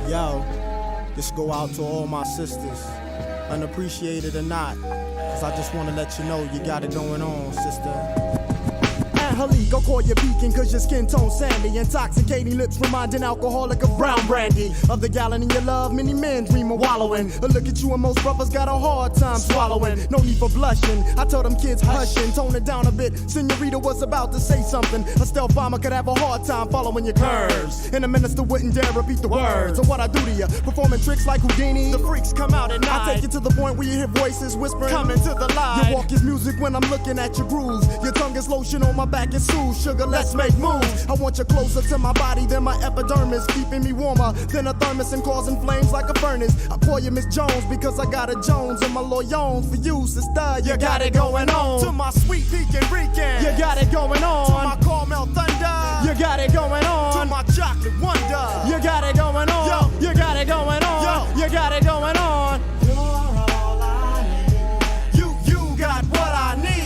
Yo, this go out to all my sisters, unappreciated or not, cause I just wanna let you know you got it going on, sister. Halik, I'll call you beacon cause your skin tone sandy. Intoxicating lips reminding alcoholic of brown brandy. Of the gallon in your love, many men dream of wallowing. But look at you and most brothers got a hard time swallowing. No need for blushing, I told them kids hushing. Tone it down a bit, Senorita was about to say something. A stealth bomber could have a hard time following your curves. And a minister wouldn't dare repeat the words of what I do to you. Performing tricks like Houdini, the freaks come out at night. I take you to the point where you hear voices whispering, coming to the light. Your walk is music when I'm looking at your grooves. Your tongue is lotion on my back. It's sugar, let's make moves. I want you closer to my body than my epidermis, keeping me warmer than a thermos and causing flames like a furnace. I call you Miss Jones because I got a Jones and my loyons for you, sister. You got it going on. To my sweet Pekin Rican, you got it going on. To my caramel thunder, you got it going on. To my chocolate wonder, you got it going on. Yo, you got it going on. Yo, you got it going on. You're all I need. You got what I need.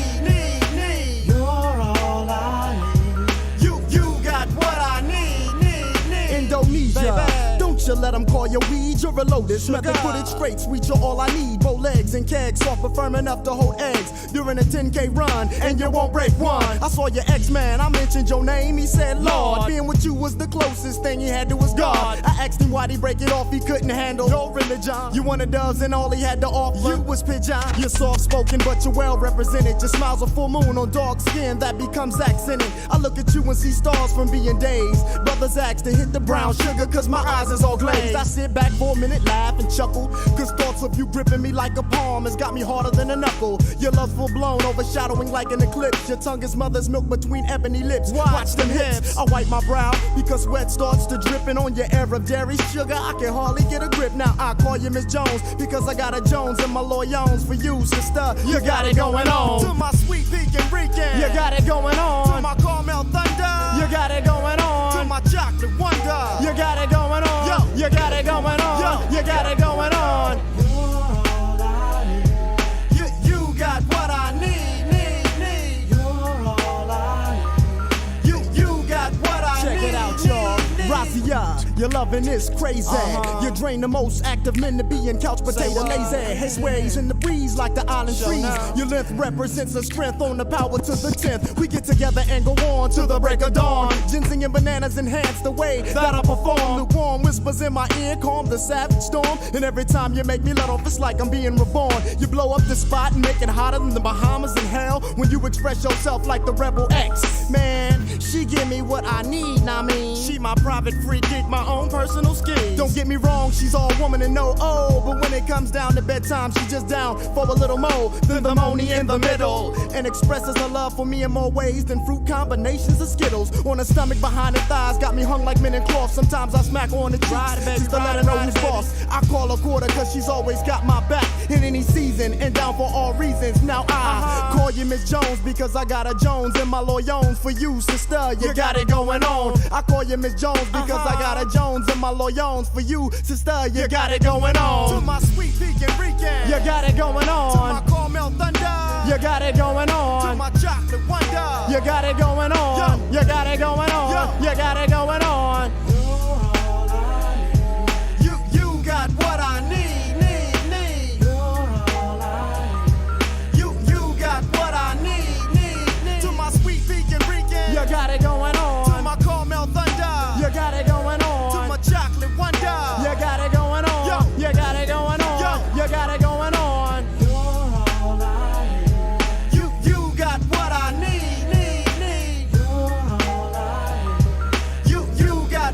Indonesia. Don't you let them call you weed, you're a lotus. Method footage straight, sweet, you're all I need. Bow legs and kegs, soft but firm enough to hold eggs. During a 10K run, and you won't break one. I saw your ex-man, I mentioned your name, he said Lord. Being with you was the closest thing he had to his God. I asked him why'd he break it off, he couldn't handle your religion. You wanted doves and all he had to offer you was pigeon. You're soft-spoken but you're well-represented. Your smile's a full moon on dark skin that becomes accented. I look at you and see stars from being dazed. Brothers ask to hit the brown sugar cause my eyes is all glazed. I sit back for a minute, laugh and chuckle, cause thoughts of you gripping me like a palm has got me harder than a knuckle. Your love's full blown, overshadowing like an eclipse. Your tongue is mother's milk between ebony lips. Watch them hips. I wipe my brow because sweat starts to dripping on your Arab dairy sugar. I can hardly get a grip. Now I call you Miss Jones because I got a Jones and my loyons for you, sister. You got it going on. To my sweet Pekin Rican, you got it going on. To my caramel thunder, you got it going on. To my chocolate wonder, you got it going on. Yo, you got it going on. Yo, you got it going on. You're all I need. You got what I need. You're all I need. You got what I need. Check it out, y'all. Razia, your loving is crazy. You drain the most active men to be in couch potato lazy. His ways in the breeze like the island trees. Your length represents a strength on the power to the 10th. We get together and go on to the break of dawn. Ginseng and bananas enhance the way that I perform. Lukewarm whispers in my ear calm the savage storm. And every time you make me let off, it's like I'm being reborn. You blow up the spot and make it hotter than the Bahamas in hell. When you express yourself like the Rebel X. Man, she give me what I need, I mean. She my private free geek, my own personal skills. Don't get me wrong, she's all woman and no but when it comes down to bedtime, she's just down for a little more than the money in the middle. And expresses her love for me in more ways than fruit combinations of Skittles. On her stomach, behind her thighs, got me hung like men in cloth. Sometimes I smack on the cheeks just to let her know who's boss. I call her quarter cause she's always got my back in any season and down for all reasons. Now I call you Miss Jones because I got a Jones and my loyons for you, sister. You got it going on. I call you Miss Jones because I got a Jones and my loyons for you, sister. You got it going on. To my sweet Pekin Rican, you got it going on. To my caramel thunder, you got it going on. To my chocolate wonder, you got it going on. Yo, you got it going on. Yo, you got it going on. You're all I need. You got what I need. You're all I need. You got what I need. To my sweet Pekin Rican, you got it going on. To my caramel thunder, you got it going on. To my chocolate wonder, you got it going on. Yo, you got it going on. Yo, you got it going on. You're all I need. You got what I need. You're all I need. You got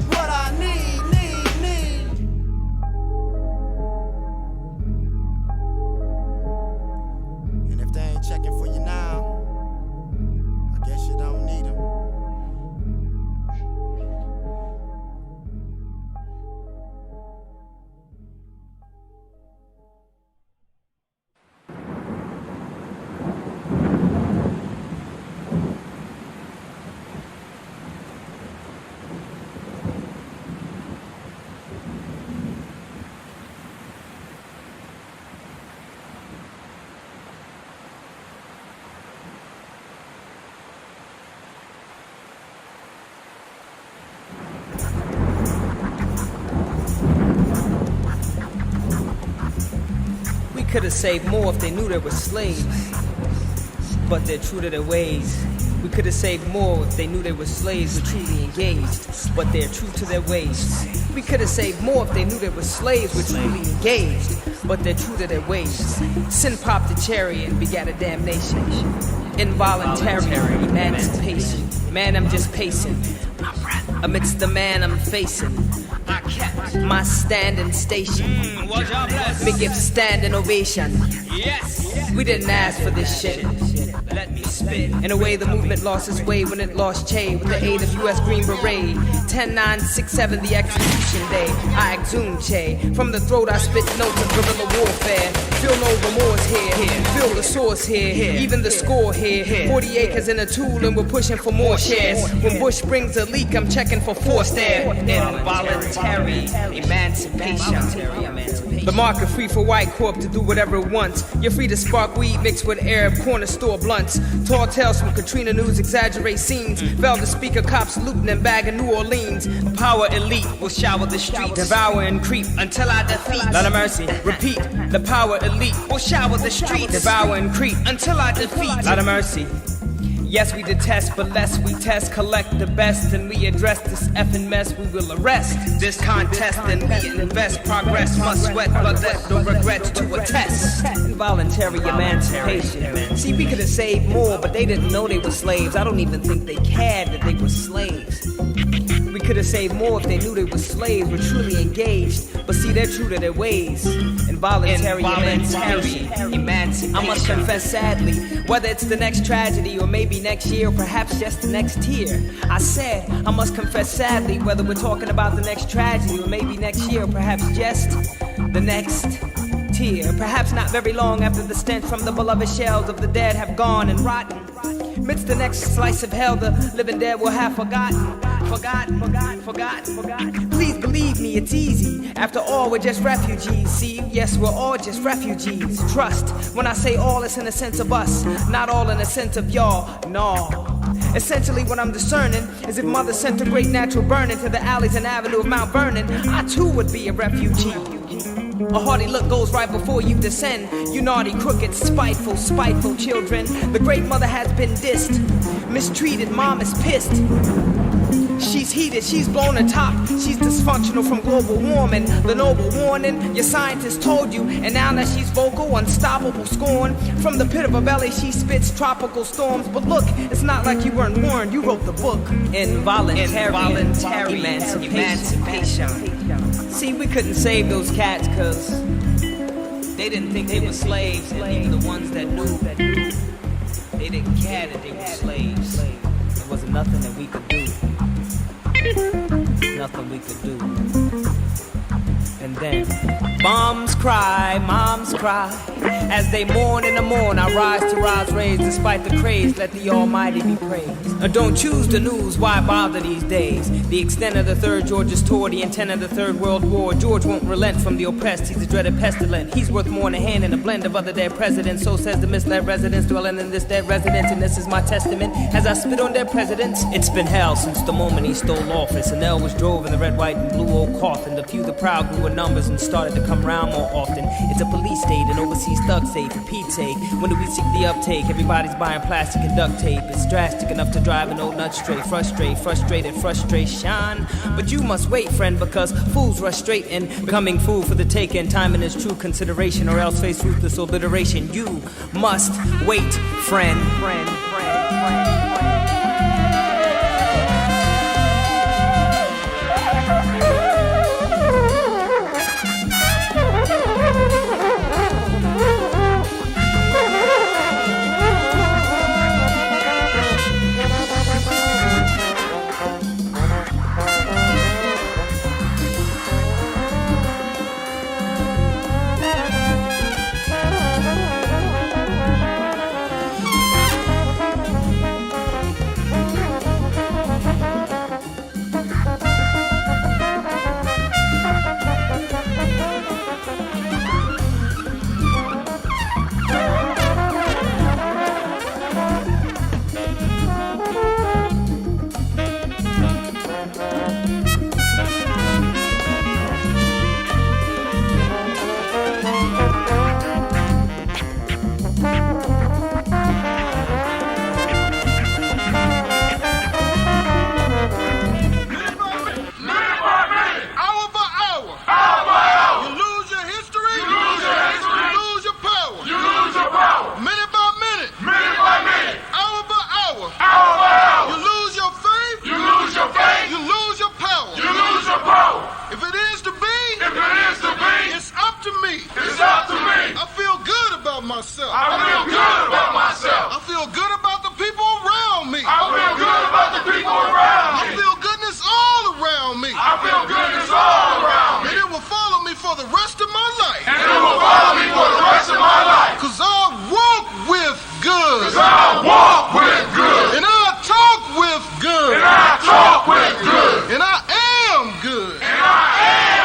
could have saved more if they knew they were slaves, but they're true to their ways. We could have saved more if they knew they were slaves were truly engaged, but they're true to their ways. We could have saved more if they knew they were slaves were truly engaged, but they're true to their ways. Sin popped a cherry and begat a damnation. Involuntary emancipation. Man, I'm just pacing amidst the man I'm facing. I kept my standing station. Me give standing ovation. Yes, we didn't ask for this shit. Let me spit. In a way, the movement lost its way when it lost Che with the aid of U.S. Green Beret. 10-9-6-7, the execution day. I exhumed Che. From the throat, I spit notes of guerrilla warfare. Feel no remorse here. Feel the source here. Even the score here. 40 acres in a tool, and we're pushing for more shares. When Bush brings a leak, I'm checking for force there. Involuntary emancipation. The market free for white corp to do whatever it wants. You're free to spark weed mixed with Arab corner store blunts. Tall tales from Katrina News exaggerate scenes. Velvet speaker cops looting and bagging New Orleans. Power elite will shower the streets, devour and creep until I defeat. Lot of mercy, repeat. The power elite will shower the streets, devour and creep until I defeat. Lot of mercy. Yes, we detest, but less we test, collect the best, and we address this effing mess. We will arrest this contest, and we invest. Progress must sweat, but let no regrets to attest. Involuntary emancipation. See, we could have saved more, but they didn't know they were slaves. I don't even think they cared that they were slaves. We could have saved more if they knew they were slaves, were truly engaged. But see, they're true to their ways. Involuntary emancipation. I must confess sadly, whether it's the next tragedy or maybe next year or perhaps just the next year. I said, I must confess sadly, whether we're talking about the next tragedy or maybe next year or perhaps just the next tear. Perhaps not very long after the stench from the beloved shells of the dead have gone and rotten. Amidst the next slice of hell, the living dead will have forgotten. Please believe me, it's easy. After all, we're just refugees. See, yes, we're all just refugees. Trust when I say all, it's in the sense of us, not all in the sense of y'all. No. Essentially, what I'm discerning is if Mother sent a great natural burning to the alleys and avenue of Mount Vernon, I too would be a refugee. A haughty look goes right before you descend. You naughty, crooked, spiteful children. The great mother has been dissed, mistreated, mom is pissed. She's heated, she's blown her top. She's dysfunctional from global warming. The noble warning your scientists told you. And now that she's vocal, unstoppable scorn. From the pit of her belly she spits tropical storms. But look, it's not like you weren't warned. You wrote the book. Involuntary emancipation. See, we couldn't save those cats cause they didn't think they were slaves. And even the ones that knew, they didn't care that they were slaves. There wasn't nothing that we could do. Nothing we could do. And then moms cry, as they mourn in the morn. I rise to rise raised despite the craze. Let the Almighty be praised. Don't choose the news, why bother these days? The extent of the third George's tour, the intent of the Third World War. George won't relent from the oppressed. He's a dreaded pestilent. He's worth more than a hand in a blend of other dead presidents. So says the misled residents dwelling in this dead residence. And this is my testament as I spit on dead presidents. It's been hell since the moment he stole office. And L was drove in the red, white, and blue old coffin. The few, the proud grew in numbers and started to come round more often. It's a police state, an overseas thug state. For Pete's sake, when do we seek the uptake? Everybody's buying plastic and duct tape. It's drastic enough to drive an old nut straight. Frustrated frustration. But you must wait, friend, because fools rush straight in, becoming fool for the taking. Time in its true consideration, or else face ruthless obliteration. You must wait, friend. myself. I feel good about myself. I feel good about the people around me. I feel good about the people around I me. feel goodness all around me. I feel goodness all around me. And it will follow me for the rest of my life. And it will follow me for the rest of my life. Cause I walk with good. Cause I walk with good. And I talk with good. And I talk with good. And I am good. And I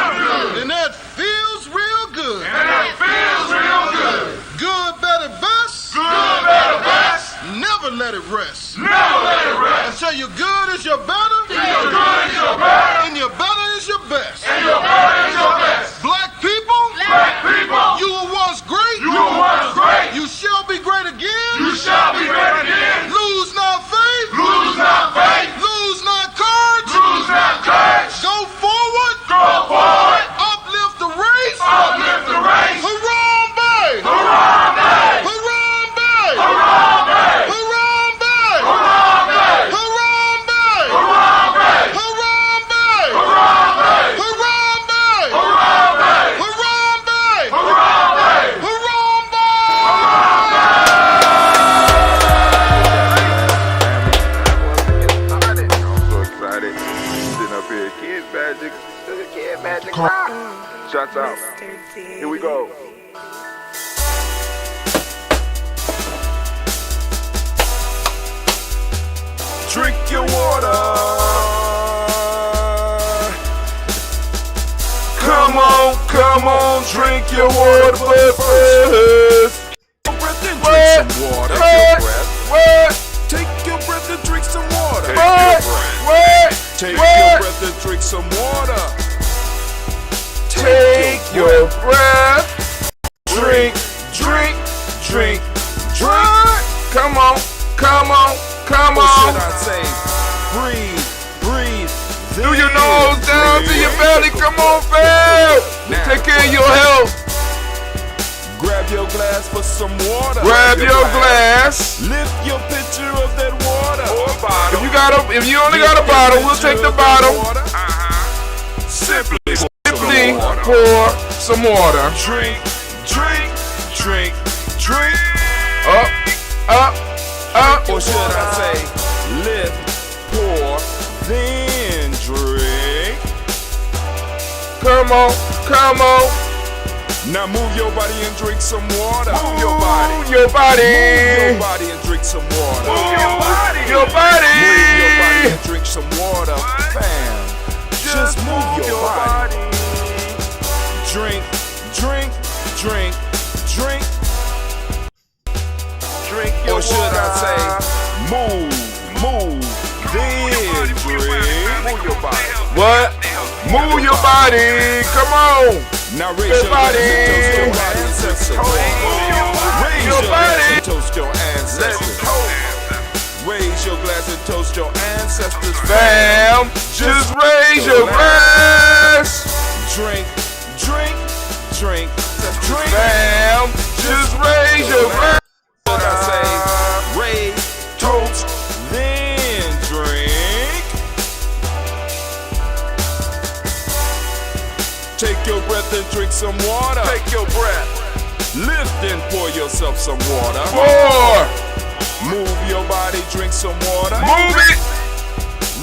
am good. And that feels real good. And it feels real good. Good, better, best. Good, better, best. Never let it rest. Never let it rest. Until your good is your better. Till your good is your better. And your better is your best. And your better is your best. Black people. Black people. You were once great. You were once great. You shall be great again. You shall be great again. Lose not faith. Lose not faith. Lose not courage. Lose not courage. Go forward. Go forward. Uplift the race. Uplift the race. Harambe. Harambe. Harambe. Harambe. Harambe. Harambe. Harambe. Harambe. Harambe. Harambe. Harambe. Harambe. Harambe. Harambe. Shots out. Here we go. Drink your water. Come on, drink your water, but first. Drink some water. Take your breath and drink some water. Take your breath and drink some water. Take your breath. Drink. Come on. Or should I say, breathe. Do your nose down to your belly. Come on, fam. Take care of your health. Grab your glass for some water. Grab your glass. Lift your pitcher of that water. If you only got a bottle, we'll take the bottle. Simply pour some water. Drink. Up. Or should I say, lift, pour, then drink. Come on. Now move your body and drink some water. Move your body and drink some water. Move your body and drink some water. Fam, just move your body. Drink. Or should I say, move, then drink. Move your body. What? Move your body. Come on. Now raise your body. Raise your body and toast your ancestors. Raise your glass and toast your ancestors. Fam, just raise your glass. Drink. Fam, just raise your glass. What I say, raise, toast, then drink. Take your breath and drink some water. Take your breath. Lift and pour yourself some water. Pour. Move your body, drink some water. Move it.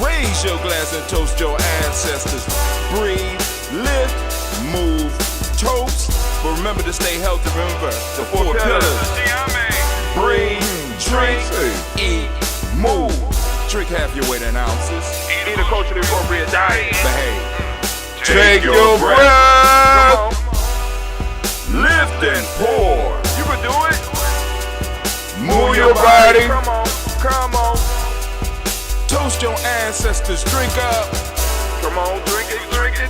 Raise your glass and toast your ancestors. Breathe, lift, move, toast. But remember to stay healthy. Remember the four pillars. Breathe, drink, eat, move. Drink half your weight in ounces. Eat a culturally appropriate diet. Behave. Take your breath. Lift and pour. You can do it. Move your body. Come on. Toast your ancestors. Drink up. Come on, drink it. Come on. You can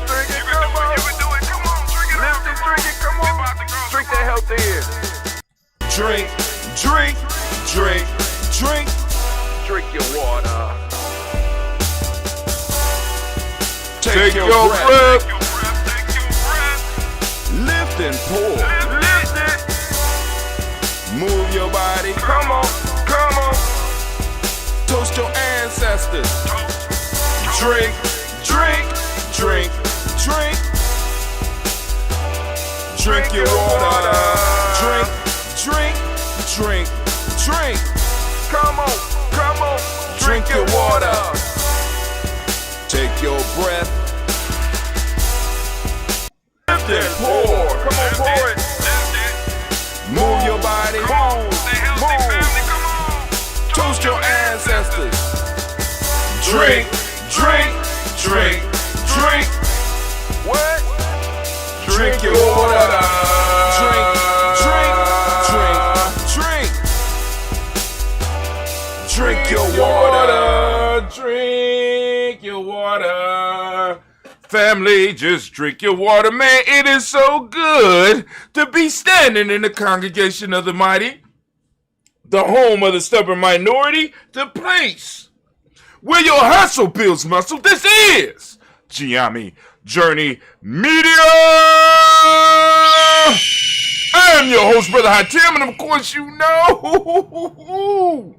do it. Come on, drink it. Lift and drink it. Come on. Drink that health in. Drink. Drink your water. Take your breath. Lift and pour. Lift it. Move your body. Come on. Toast your ancestors. Drink. Drink your water. Drink. drink, drink. Come on, drink your water. Take your breath. Lift and pour. Come on, pour it. Move your body. Move. Toast your ancestors. Drink, drink, drink, drink. What? Drink your water. Drink, drink, drink, drink. Drink your water. Drink your water. Family, just drink your water, man. It is so good to be standing in the congregation of the mighty, the home of the stubborn minority, the place where your hustle builds muscle. This is Gianni Journey Media. I am your host, Brother High Tim, and of course you know,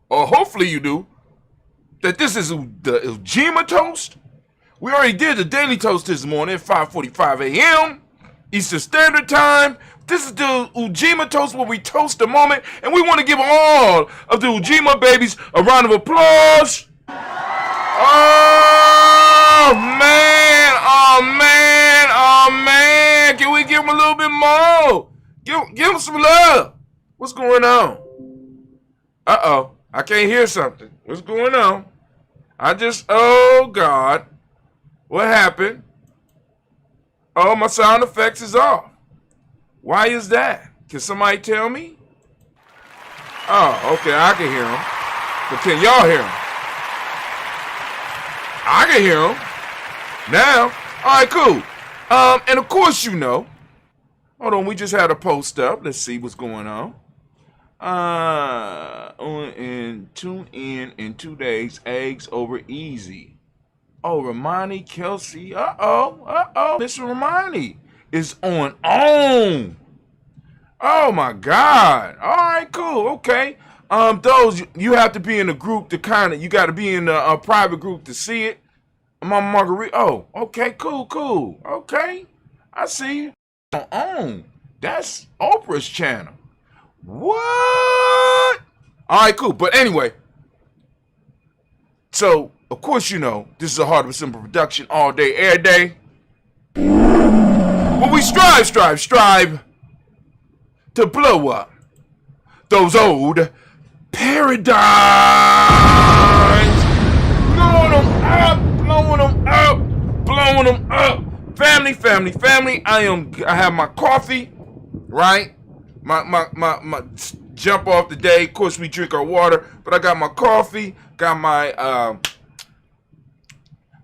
or hopefully you do, that this is the Ujima Toast. We already did the Daily Toast this morning at 5:45 a.m. Eastern Standard Time. This is the Ujima Toast where we toast a moment, and we want to give all of the Ujima babies a round of applause. Oh, man. Oh, man. Oh, man. Can we give them a little bit more? Give them some love. What's going on? Uh-oh. I can't hear something. What's going on? Oh, God. What happened? Oh, my sound effects is off. Why is that? Can somebody tell me? Oh, okay, I can hear them. But can y'all hear them? I can hear them. Now, all right, cool. And of course you know. Hold on, we just had a post up. Let's see what's going on. Tune in 2 days. Eggs over easy. Oh, Romani, Kelsey. Mr. Romani is on. Oh my God. All right, cool. Okay. Those you have to be in a group to you got to be in a private group to see it. Mama Marguerite. Oh, okay, cool. Okay, I see you. That's Oprah's channel. What? All right, cool. But anyway, so of course you know this is a Hard but Simple production, all day, every day. But we strive to blow up those old paradigms. Blowing them up. Family. I have my coffee, right? My jump off the day. Of course, we drink our water, but I got my coffee, got my,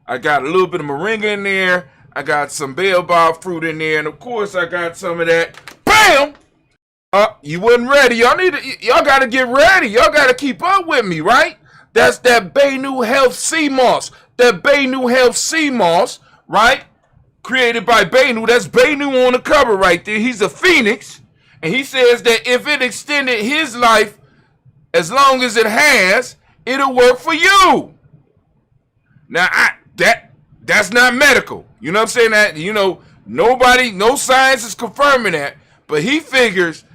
I got a little bit of moringa in there. I got some baobab fruit in there, and of course, I got some of that. Bam! You wasn't ready. Y'all got to get ready. Y'all got to keep up with me, right? That's that Baynou Health Sea Moss. That Baynou Health Sea Moss, right? Created by Baynou. That's Baynou on the cover right there. He's a phoenix. And he says that if it extended his life as long as it has, it'll work for you. Now, that's not medical. You know what I'm saying? That, you know, no science is confirming that. But he figures,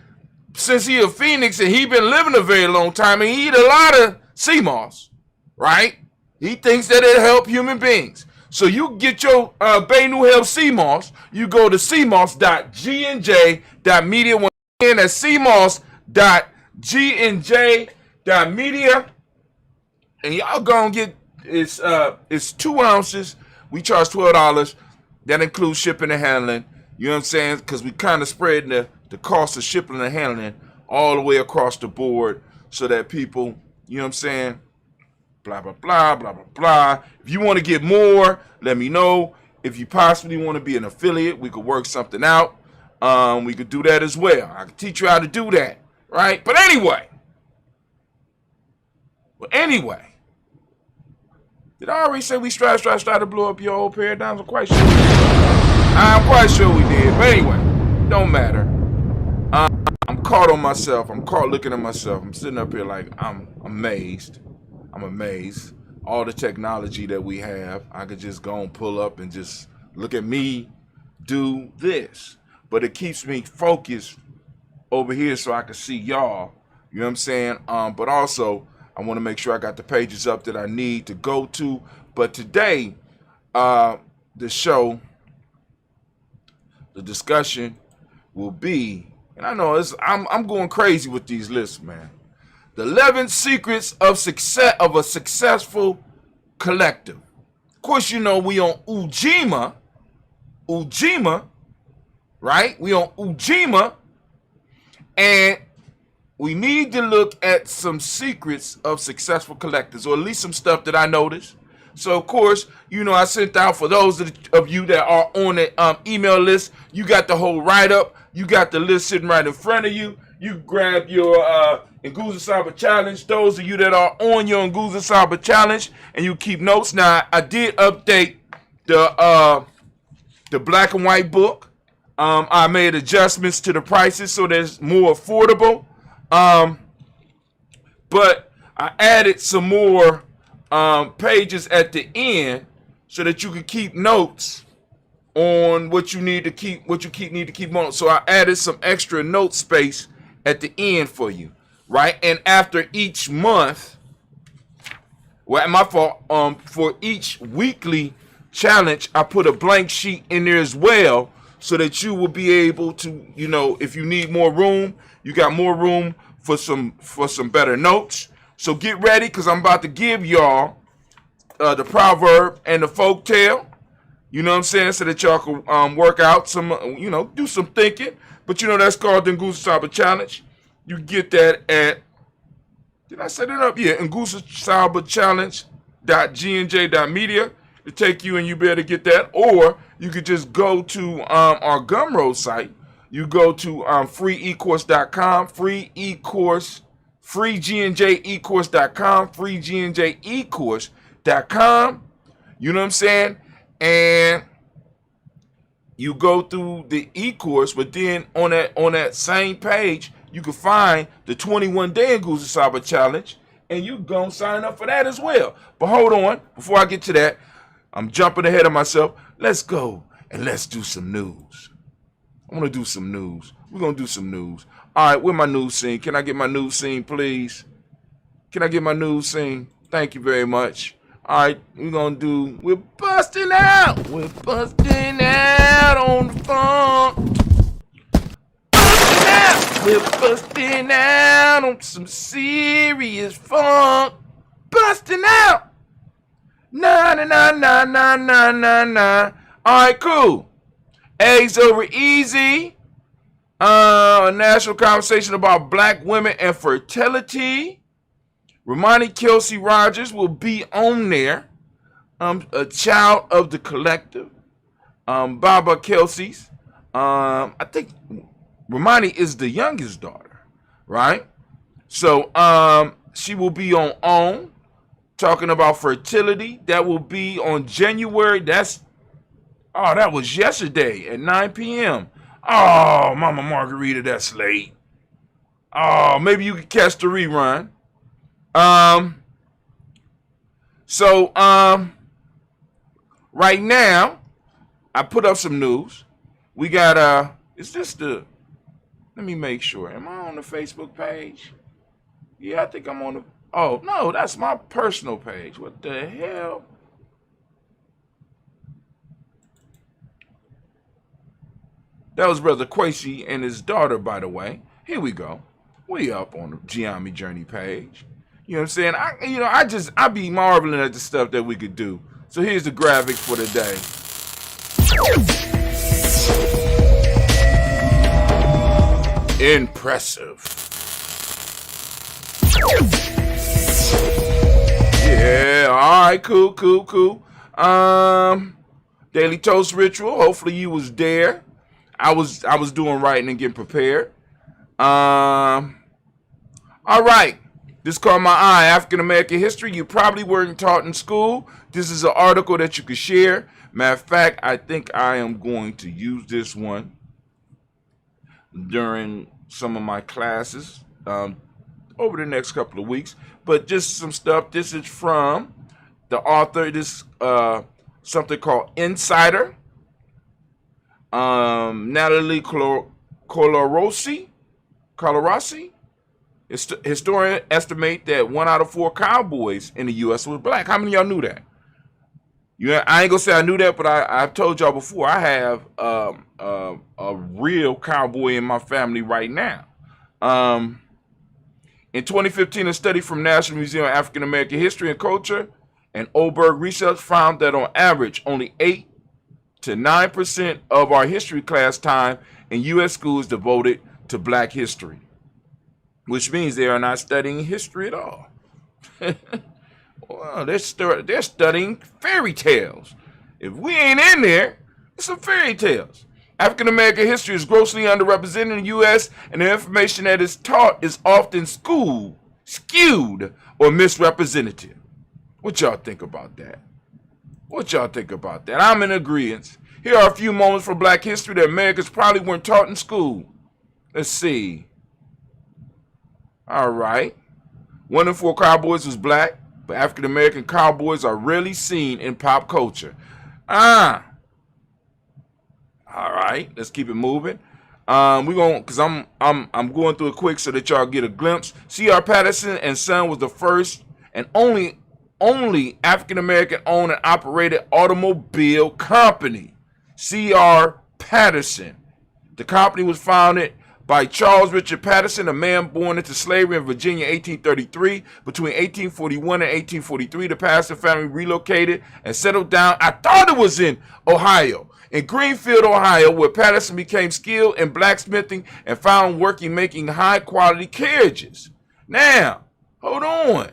since he a phoenix and he been living a very long time and he eat a lot of sea moss, right? He thinks that it'll help human beings. So you get your Baynou Health sea moss. You go to cmoss.gnj.media. Once again, that's cmoss.gnj.media. And y'all gonna get it's 2 ounces. We charge $12. That includes shipping and handling. You know what I'm saying? Because we kind of spread the cost of shipping and handling all the way across the board so that people, you know what I'm saying? Blah, blah, blah, blah, blah, blah. If you want to get more, let me know. If you possibly want to be an affiliate, we could work something out. We could do that as well. I could teach you how to do that, right? But anyway. Did I already say we strive to blow up your old paradigms? I'm quite sure we did. But anyway, don't matter. I'm caught on myself. I'm caught looking at myself. I'm sitting up here like I'm amazed. All the technology that we have, I could just go and pull up and just look at me do this. But it keeps me focused over here so I can see y'all You know what I'm saying? But also, I want to make sure I got the pages up that I need to go to. But today, the show, the discussion will be, and I know I'm going crazy with these lists, man. The 11 secrets of success of a successful collective. Of course, you know we on Ujima, right? We on Ujima, and we need to look at some secrets of successful collectors, or at least some stuff that I noticed. So, of course, you know, I sent out for those of you that are on the email list, you got the whole write-up. You got the list sitting right in front of you. You grab your Nguza Saba Challenge. Those of you that are on your Nguza Saba Challenge, and you keep notes. Now, I did update the black and white book. I made adjustments to the prices so there's more affordable. But I added some more pages at the end so that you can keep notes on what you need to keep, need to keep on. So I added some extra note space at the end for you, right? And after each month, well, my fault, for each weekly challenge, I put a blank sheet in there as well so that you will be able to, you know, if you need more room, you got more room for some better notes. So get ready, because I'm about to give y'all the proverb and the folk tale. You know what I'm saying? So that y'all can work out some, you know, do some thinking. But you know that's called the Nguza Saba Challenge. You get that at, did I set it up? Yeah, Nguza Saba Challenge.GNJ.Media to take you, and you better get that. Or you could just go to our Gumroad site. You go to FreeGNJecourse.com, FreeGNJecourse.com, FreeGNJecourse.com. You know what I'm saying? And you go through the e-course, but then on that same page, you can find the 21-day Nguza Saba Challenge, and you go sign up for that as well. But hold on, before I get to that, I'm jumping ahead of myself. Let's go and let's do some news. I want to do some news. We're going to do some news. All right, where my news scene? Can I get my news scene, please? Can I get my news scene? Thank you very much. All right, we're busting out. We're busting out on the funk. Busting out. We're busting out on some serious funk. Busting out. Nah, nah, nah, nah, nah, nah, nah, nah. All right, cool. Eggs over easy. A national conversation about black women and fertility. Romani Kelsey Rogers will be on there. A child of the collective. Baba Kelsey's. I think Romani is the youngest daughter, right? So she will be on talking about fertility. That will be on January. That was yesterday at 9 p.m. Oh, Mama Margarita, that's late. Oh, maybe you could catch the rerun. So right now, I put up some news. We got, let me make sure. Am I on the Facebook page? Yeah, I think I'm on the, oh, no, that's my personal page. What the hell? That was Brother Quasi and his daughter, by the way. Here we go. We up on the Gianni Journey page. You know what I'm saying? I be marveling at the stuff that we could do. So here's the graphic for the day. Impressive. Yeah, all right, cool. Daily Toast Ritual. Hopefully you was there. I was doing writing and getting prepared. All right. This caught my eye. African American history. You probably weren't taught in school. This is an article that you could share. Matter of fact, I think I am going to use this one during some of my classes over the next couple of weeks. But just some stuff. This is from the author. This something called Insider. Natalie Colorossi. Historians estimate that 1 out of 4 cowboys in the U.S. was black. How many of y'all knew that? I ain't gonna say I knew that, but I've told y'all before. I have a real cowboy in my family right now. In 2015, a study from National Museum of African American History and Culture and Oberg Research found that on average, only 8 to 9% of our history class time in U.S. schools devoted to black history, which means they are not studying history at all. Well, they're studying fairy tales. If we ain't in there, it's some fairy tales. African American history is grossly underrepresented in the U.S., and the information that is taught is often skewed or misrepresented. What y'all think about that? I'm in agreement. Here are a few moments from black history that Americans probably weren't taught in school. Let's see. All right. 1 in 4 cowboys was black, but African American cowboys are rarely seen in pop culture. All right, let's keep it moving. Cause I'm going through it quick so that y'all get a glimpse. C.R. Patterson and Son was the first and only African American owned and operated automobile company. C.R. Patterson. The company was founded by Charles Richard Patterson, a man born into slavery in Virginia in 1833. Between 1841 and 1843, the Patterson family relocated and settled down. I thought it was in Ohio. In Greenfield, Ohio, where Patterson became skilled in blacksmithing and found working making high-quality carriages. Now, hold on.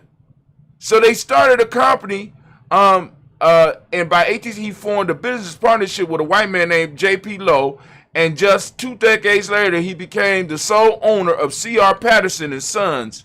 So they started a company, and by 18 he formed a business partnership with a white man named J.P. Lowe. And just 2 decades later, he became the sole owner of C.R. Patterson and Sons.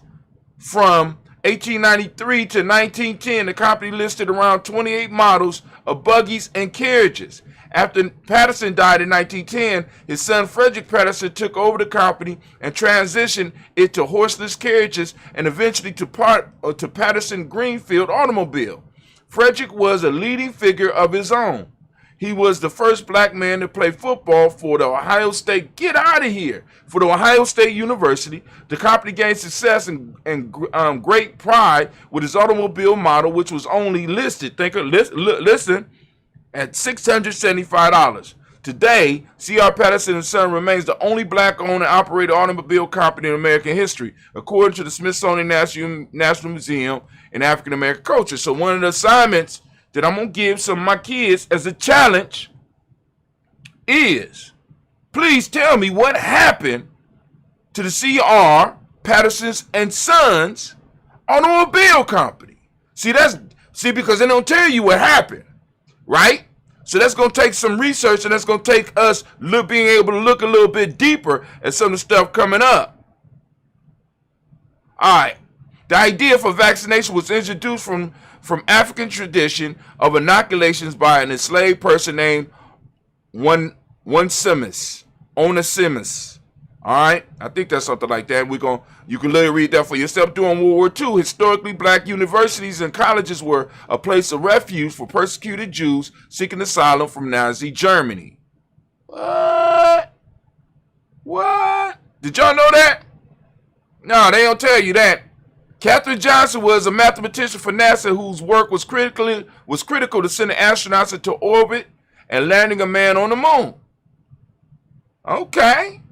From 1893 to 1910, the company listed around 28 models of buggies and carriages. After Patterson died in 1910, his son Frederick Patterson took over the company and transitioned it to horseless carriages and eventually to Patterson Greenfield Automobile. Frederick was a leading figure of his own. He was the first black man to play football for the Ohio State. Get out of here! For the Ohio State University, the company gained success and great pride with its automobile model, which was only listed. Listen, at $675. Today, C.R. Patterson & Son remains the only black-owned and operated automobile company in American history, according to the Smithsonian National Museum in African American Culture. So one of the assignments that I'm going to give some of my kids as a challenge is, please tell me what happened to the C.R. Patterson & Sons automobile company. See, because they don't tell you what happened, right? So that's going to take some research, and that's going to take us being able to look a little bit deeper at some of the stuff coming up. All right. The idea for vaccination was introduced from African tradition of inoculations by an enslaved person named Onesimus. All right, I think that's something like that. You can literally read that for yourself. During World War II, historically black universities and colleges were a place of refuge for persecuted Jews seeking asylum from Nazi Germany. What? Did y'all know that? No, they don't tell you that. Katherine Johnson was a mathematician for NASA whose work was critical to sending astronauts into orbit and landing a man on the moon. Okay.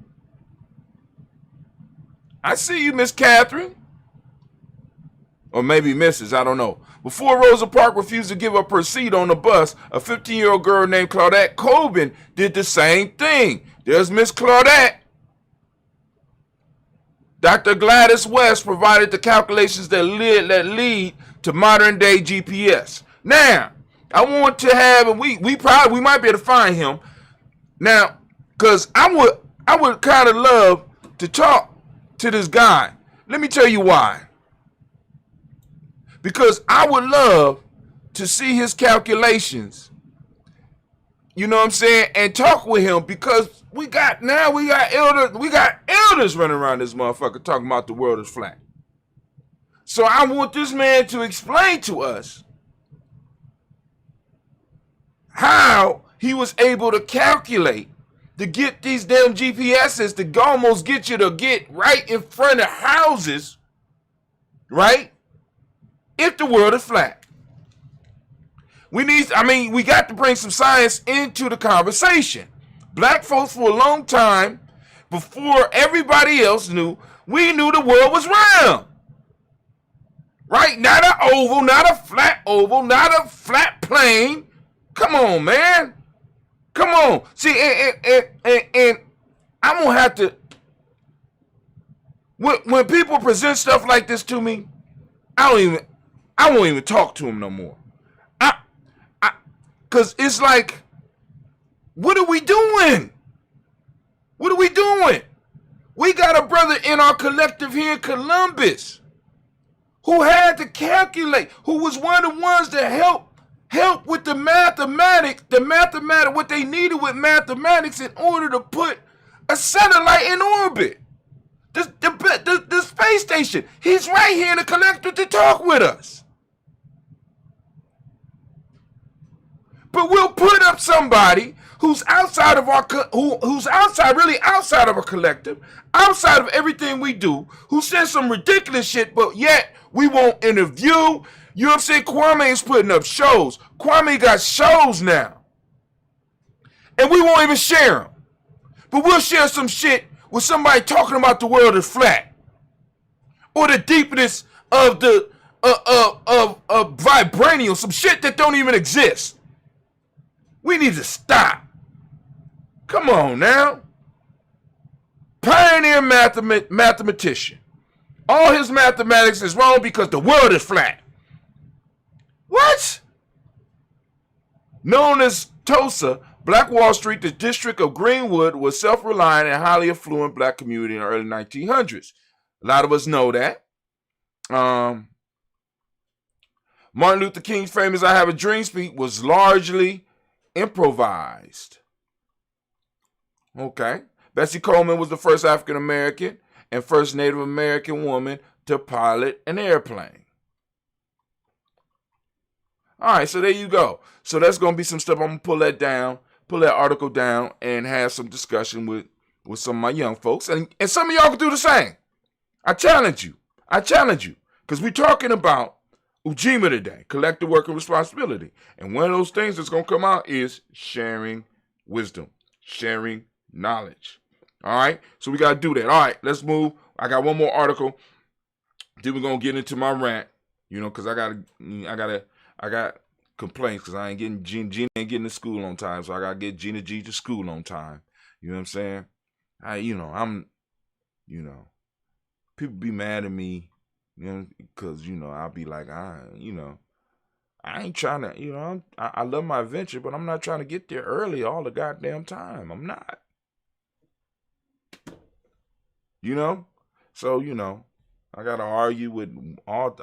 I see you, Miss Catherine. Or maybe Mrs., I don't know. Before Rosa Parks refused to give up her seat on the bus, a 15-year-old girl named Claudette Colvin did the same thing. There's Miss Claudette. Dr. Gladys West provided the calculations that lead to modern-day GPS. Now, I want to have, and we might be able to find him. Now, because I would kind of love to talk to this guy. Let me tell you why. Because I would love to see his calculations. You know what I'm saying? And talk with him, because we got elders running around this motherfucker talking about the world is flat. So I want this man to explain to us how he was able to calculate to get these damn GPSs to almost get you to get right in front of houses, right? If the world is flat. We got to bring some science into the conversation. Black folks for a long time, before everybody else knew, we knew the world was round. Right? Not an oval, not a flat oval, not a flat plane. Come on, man. Come on. See, and I'm going to have to, when people present stuff like this to me, I won't even talk to them no more. Because it's like, what are we doing? What are we doing? We got a brother in our collective here in Columbus who had to calculate, who was one of the ones that helped with the mathematics, what they needed with mathematics in order to put a satellite in orbit. The space station. He's right here in the collective to talk with us. But we'll put up somebody who's outside of who's really outside of our collective, outside of everything we do, who says some ridiculous shit, but yet we won't interview. You know what I'm saying? Kwame is putting up shows. Kwame got shows now. And we won't even share them. But we'll share some shit with somebody talking about the world is flat. Or the deepness of the of vibranium, some shit that don't even exist. We need to stop. Come on now. Pioneer mathematician. All his mathematics is wrong because the world is flat. What? Known as Tulsa, Black Wall Street, the district of Greenwood, was self-reliant and highly affluent black community in the early 1900s. A lot of us know that. Martin Luther King's famous I Have a Dream speech was largely improvised. Okay. Bessie Coleman was the first African American and first Native American woman to pilot an airplane. All right, so there you go. So that's going to be some stuff. I'm going to pull that article down and have some discussion with some of my young folks. And some of y'all can do the same. I challenge you. Because we're talking about Ujima today, collective working responsibility. And one of those things that's going to come out is sharing wisdom, sharing knowledge. All right, so we got to do that. All right, let's move. I got one more article. Then we're going to get into my rant, because I got complaints because I ain't getting Gina ain't getting to school on time, so I gotta get Gina G to school on time. You know what I'm saying? People be mad at me, because I'll be like, I ain't trying to, I love my adventure, but I'm not trying to get there early all the goddamn time. I'm not. So I got to argue with women all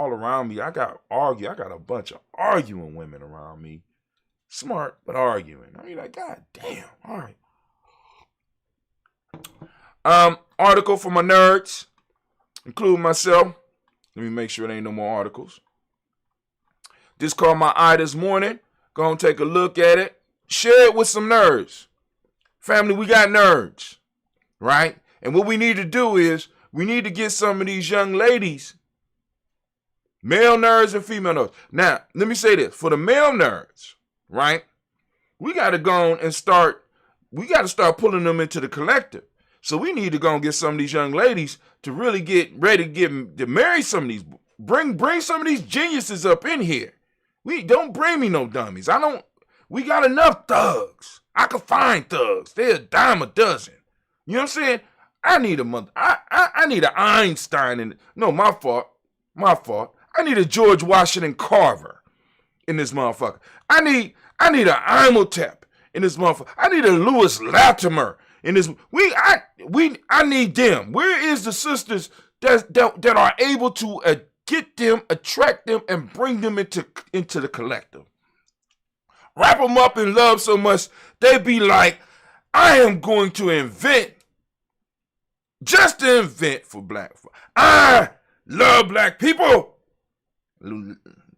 around me. I got a bunch of arguing women around me. Smart, but arguing. I mean, like, God damn. All right. Article for my nerds, including myself. Let me make sure there ain't no more articles. This caught my eye this morning. Gonna take a look at it. Share it with some nerds. Family, we got nerds, right? And what we need to do is, we need to get some of these young ladies, male nerds and female nerds. Now, let me say this. For the male nerds, right, we got to go and start pulling them into the collective. So we need to go and get some of these young ladies to really get ready to marry some of these. Bring some of these geniuses up in here. Don't bring me no dummies. We got enough thugs. I can find thugs. They're a dime a dozen. You know what I'm saying? I need a mother. I need an Einstein in it. No, my fault. I need a George Washington Carver in this motherfucker. I need an Imhotep in this motherfucker. I need a Lewis Latimer in this. I need them. Where is the sisters that are able to get them, attract them, and bring them into the collective? Wrap them up in love so much they be like, I am going to invent. Just to invent for black folk. I love black people.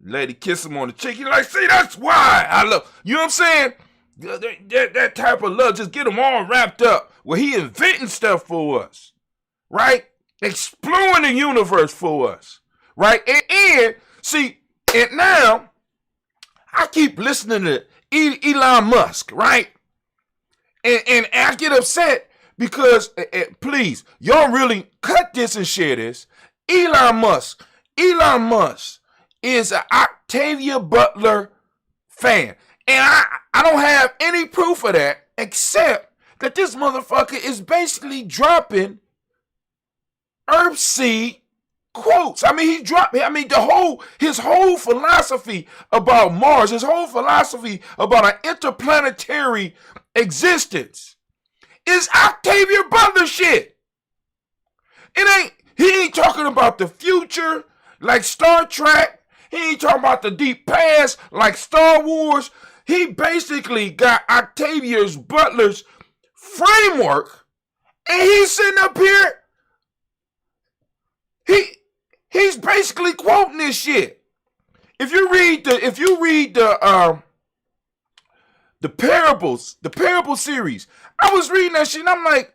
Lady kiss him on the cheek. He's like, see, that's why I love. You know what I'm saying? That type of love, just get them all wrapped up where he inventing stuff for us, right? Exploring the universe for us, right? And now I keep listening to Elon Musk, right? And I get upset because, please, y'all really cut this and share this. Elon Musk is an Octavia Butler fan. And I don't have any proof of that except that this motherfucker is basically dropping Earthseed quotes. I mean, his whole philosophy about Mars, his whole philosophy about an interplanetary existence is Octavia Butler shit. He ain't talking about the future like Star Trek. He ain't talking about the deep past like Star Wars. He basically got Octavia Butler's framework, and he's sitting up here. He's basically quoting this shit. If you read the parable series, I was reading that shit and I'm like,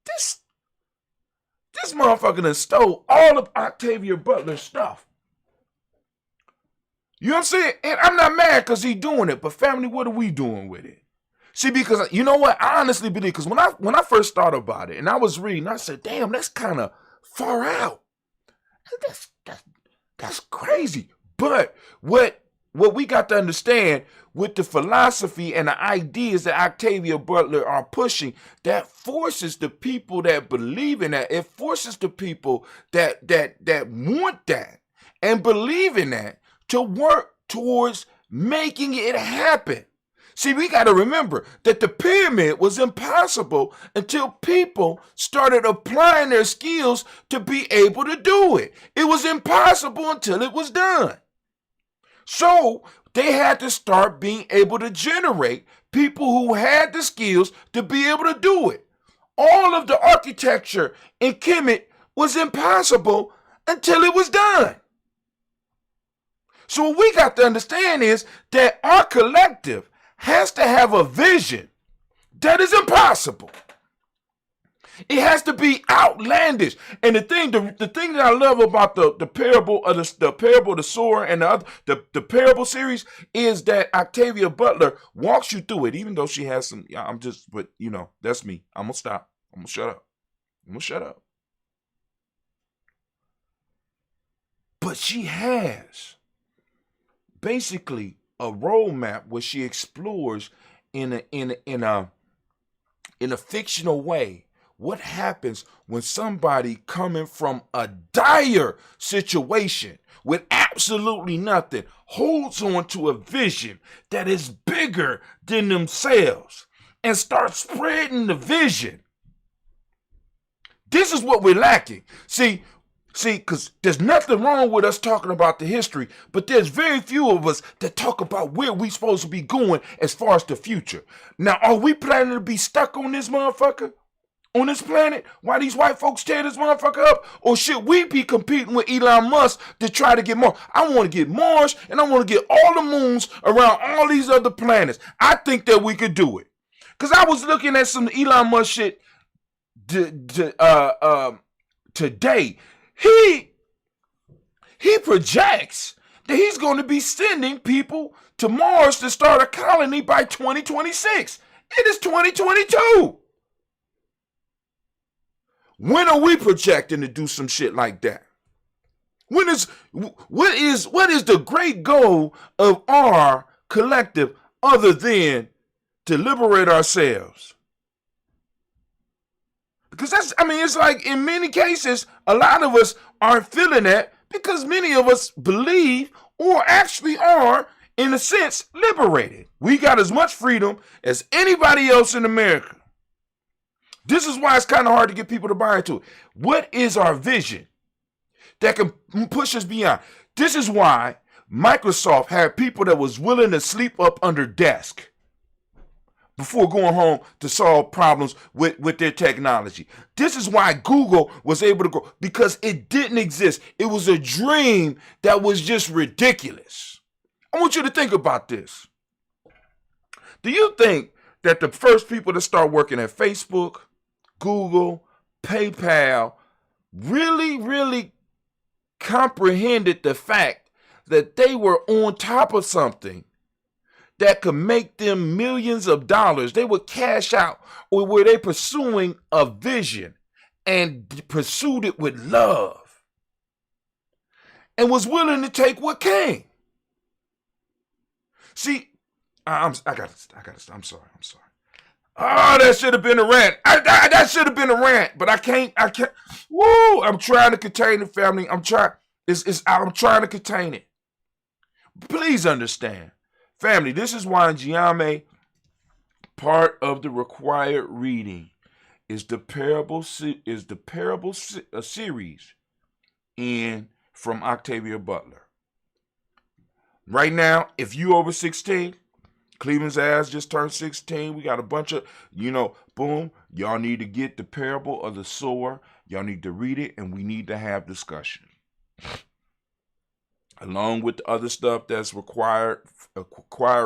this motherfucker done stole all of Octavia Butler's stuff. You know what I'm saying? And I'm not mad because he's doing it, but family, what are we doing with it? See, because you know what? I honestly believe, because when I first thought about it and I was reading, I said, damn, that's kind of far out. That's crazy. But what we got to understand with the philosophy and the ideas that Octavia Butler are pushing, that forces the people that believe in that, it forces the people that want that and believe in that to work towards making it happen. See, we got to remember that the pyramid was impossible until people started applying their skills to be able to do it. It was impossible until it was done. So they had to start being able to generate people who had the skills to be able to do it. All of the architecture in Kemet was impossible until it was done. So what we got to understand is that our collective has to have a vision that is impossible. It has to be outlandish. And the thing that I love about the parable of the parable of the sower and the parable series is that Octavia Butler walks you through it, even though she has some. But that's me. I'm gonna stop. I'm gonna shut up. But she has basically a roadmap where she explores in a fictional way what happens when somebody coming from a dire situation with absolutely nothing holds on to a vision that is bigger than themselves and starts spreading the vision. This is what we're lacking. See, because there's nothing wrong with us talking about the history, but there's very few of us that talk about where we supposed to be going as far as the future. Now, are we planning to be stuck on this motherfucker? On this planet? Why these white folks tear this motherfucker up? Or should we be competing with Elon Musk to try to get Mars? I want to get Mars, and I want to get all the moons around all these other planets. I think that we could do it. Because I was looking at some Elon Musk shit today. He projects that he's going to be sending people to Mars to start a colony by 2026. It is 2022. When are we projecting to do some shit like that? What is the great goal of our collective other than to liberate ourselves? Because it's like in many cases, a lot of us aren't feeling that because many of us believe or actually are, in a sense, liberated. We got as much freedom as anybody else in America. This is why it's kind of hard to get people to buy into it. What is our vision that can push us beyond? This is why Microsoft had people that was willing to sleep up under desk before going home to solve problems with their technology. This is why Google was able to grow, because it didn't exist. It was a dream that was just ridiculous. I want you to think about this. Do you think that the first people to start working at Facebook, Google, PayPal really comprehended the fact that they were on top of something that could make them millions of dollars? They would cash out, or were they pursuing a vision and pursued it with love and was willing to take what came? See, I'm sorry. Oh, that should have been a rant. That should have been a rant, but I can't. Woo! I'm trying to contain the family. I'm trying to contain it. Please understand, family. This is why in GNJMe, part of the required reading is the parable series from Octavia Butler. Right now, if you over 16. Cleveland's ass just turned 16. We got a bunch of, boom. Y'all need to get the parable of the sower. Y'all need to read it, and we need to have discussion. Along with the other stuff that's required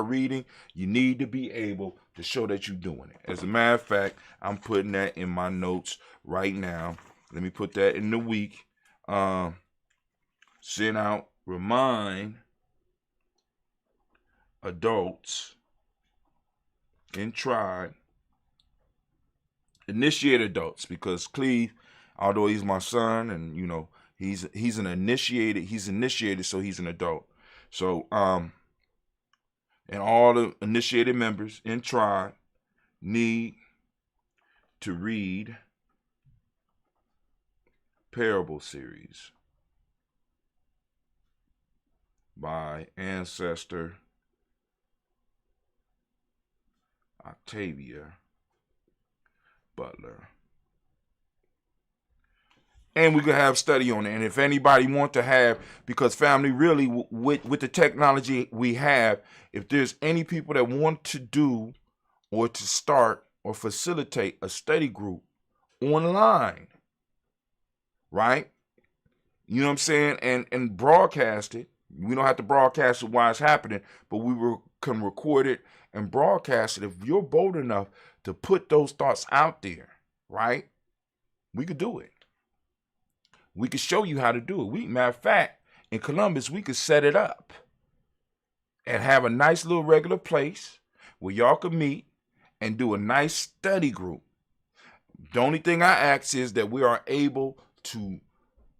reading, you need to be able to show that you're doing it. As a matter of fact, I'm putting that in my notes right now. Let me put that in the week. Send out, remind adults in tribe, initiate adults, because Cleve, although he's my son and he's initiated, so he's an adult. So and all the initiated members in tribe need to read parable series by ancestor Octavia Butler. And we can have study on it. And if anybody want to have, because family, really, with the technology we have, if there's any people that want to do or to start or facilitate a study group online, right? You know what I'm saying? And broadcast it. We don't have to broadcast it while it's happening, but we can record it and broadcast it. If you're bold enough to put those thoughts out there, right? We could do it. We could show you how to do it. Matter of fact, in Columbus, we could set it up and have a nice little regular place where y'all could meet and do a nice study group. The only thing I ask is that we are able to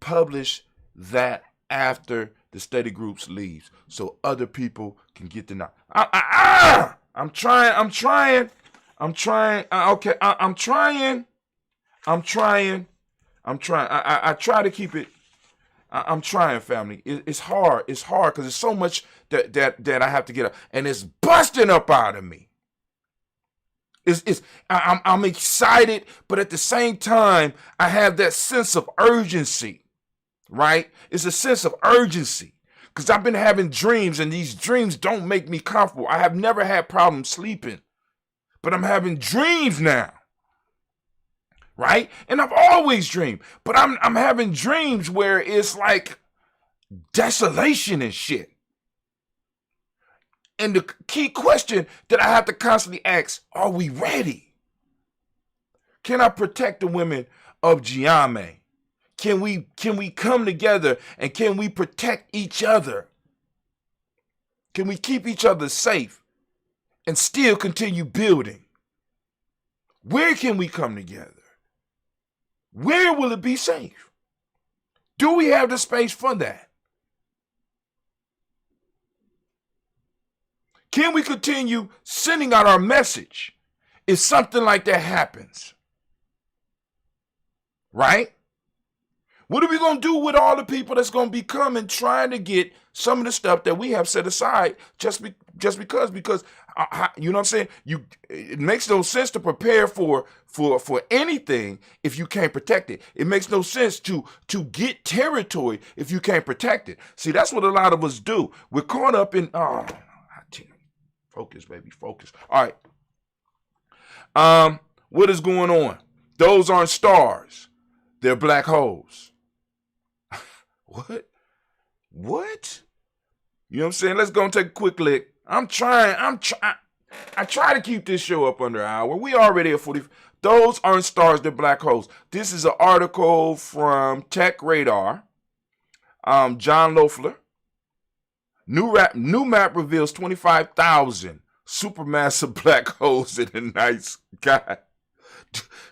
publish that after the study groups leaves, so other people can get to know. I'm trying. I try to keep it. I'm trying, family. It's hard. It's hard because there's so much that I have to get up, and it's busting up out of me. I'm excited, but at the same time, I have that sense of urgency. Right? It's a sense of urgency because I've been having dreams, and these dreams don't make me comfortable. I have never had problems sleeping, but I'm having dreams now. Right? And I've always dreamed, but I'm having dreams where it's like desolation and shit. And the key question that I have to constantly ask, are we ready? Can I protect the women of GNJMe? Can we come together and can we protect each other? Can we keep each other safe and still continue building? Where can we come together? Where will it be safe? Do we have the space for that? Can we continue sending out our message if something like that happens? Right? What are we going to do with all the people that's going to be coming trying to get some of the stuff that we have set aside just because you know what I'm saying? It makes no sense to prepare for anything if you can't protect it. It makes no sense to get territory if you can't protect it. See, that's what a lot of us do. We're caught up in focus, baby, focus. All right. What is going on? Those aren't stars. They're black holes. What? You know what I'm saying? Let's go and take a quick lick. I'm trying. I try to keep this show up under an hour. We already at 40. Those aren't stars, they're black holes. This is an article from Tech Radar. John Loeffler. New map reveals 25,000 supermassive black holes in the night sky.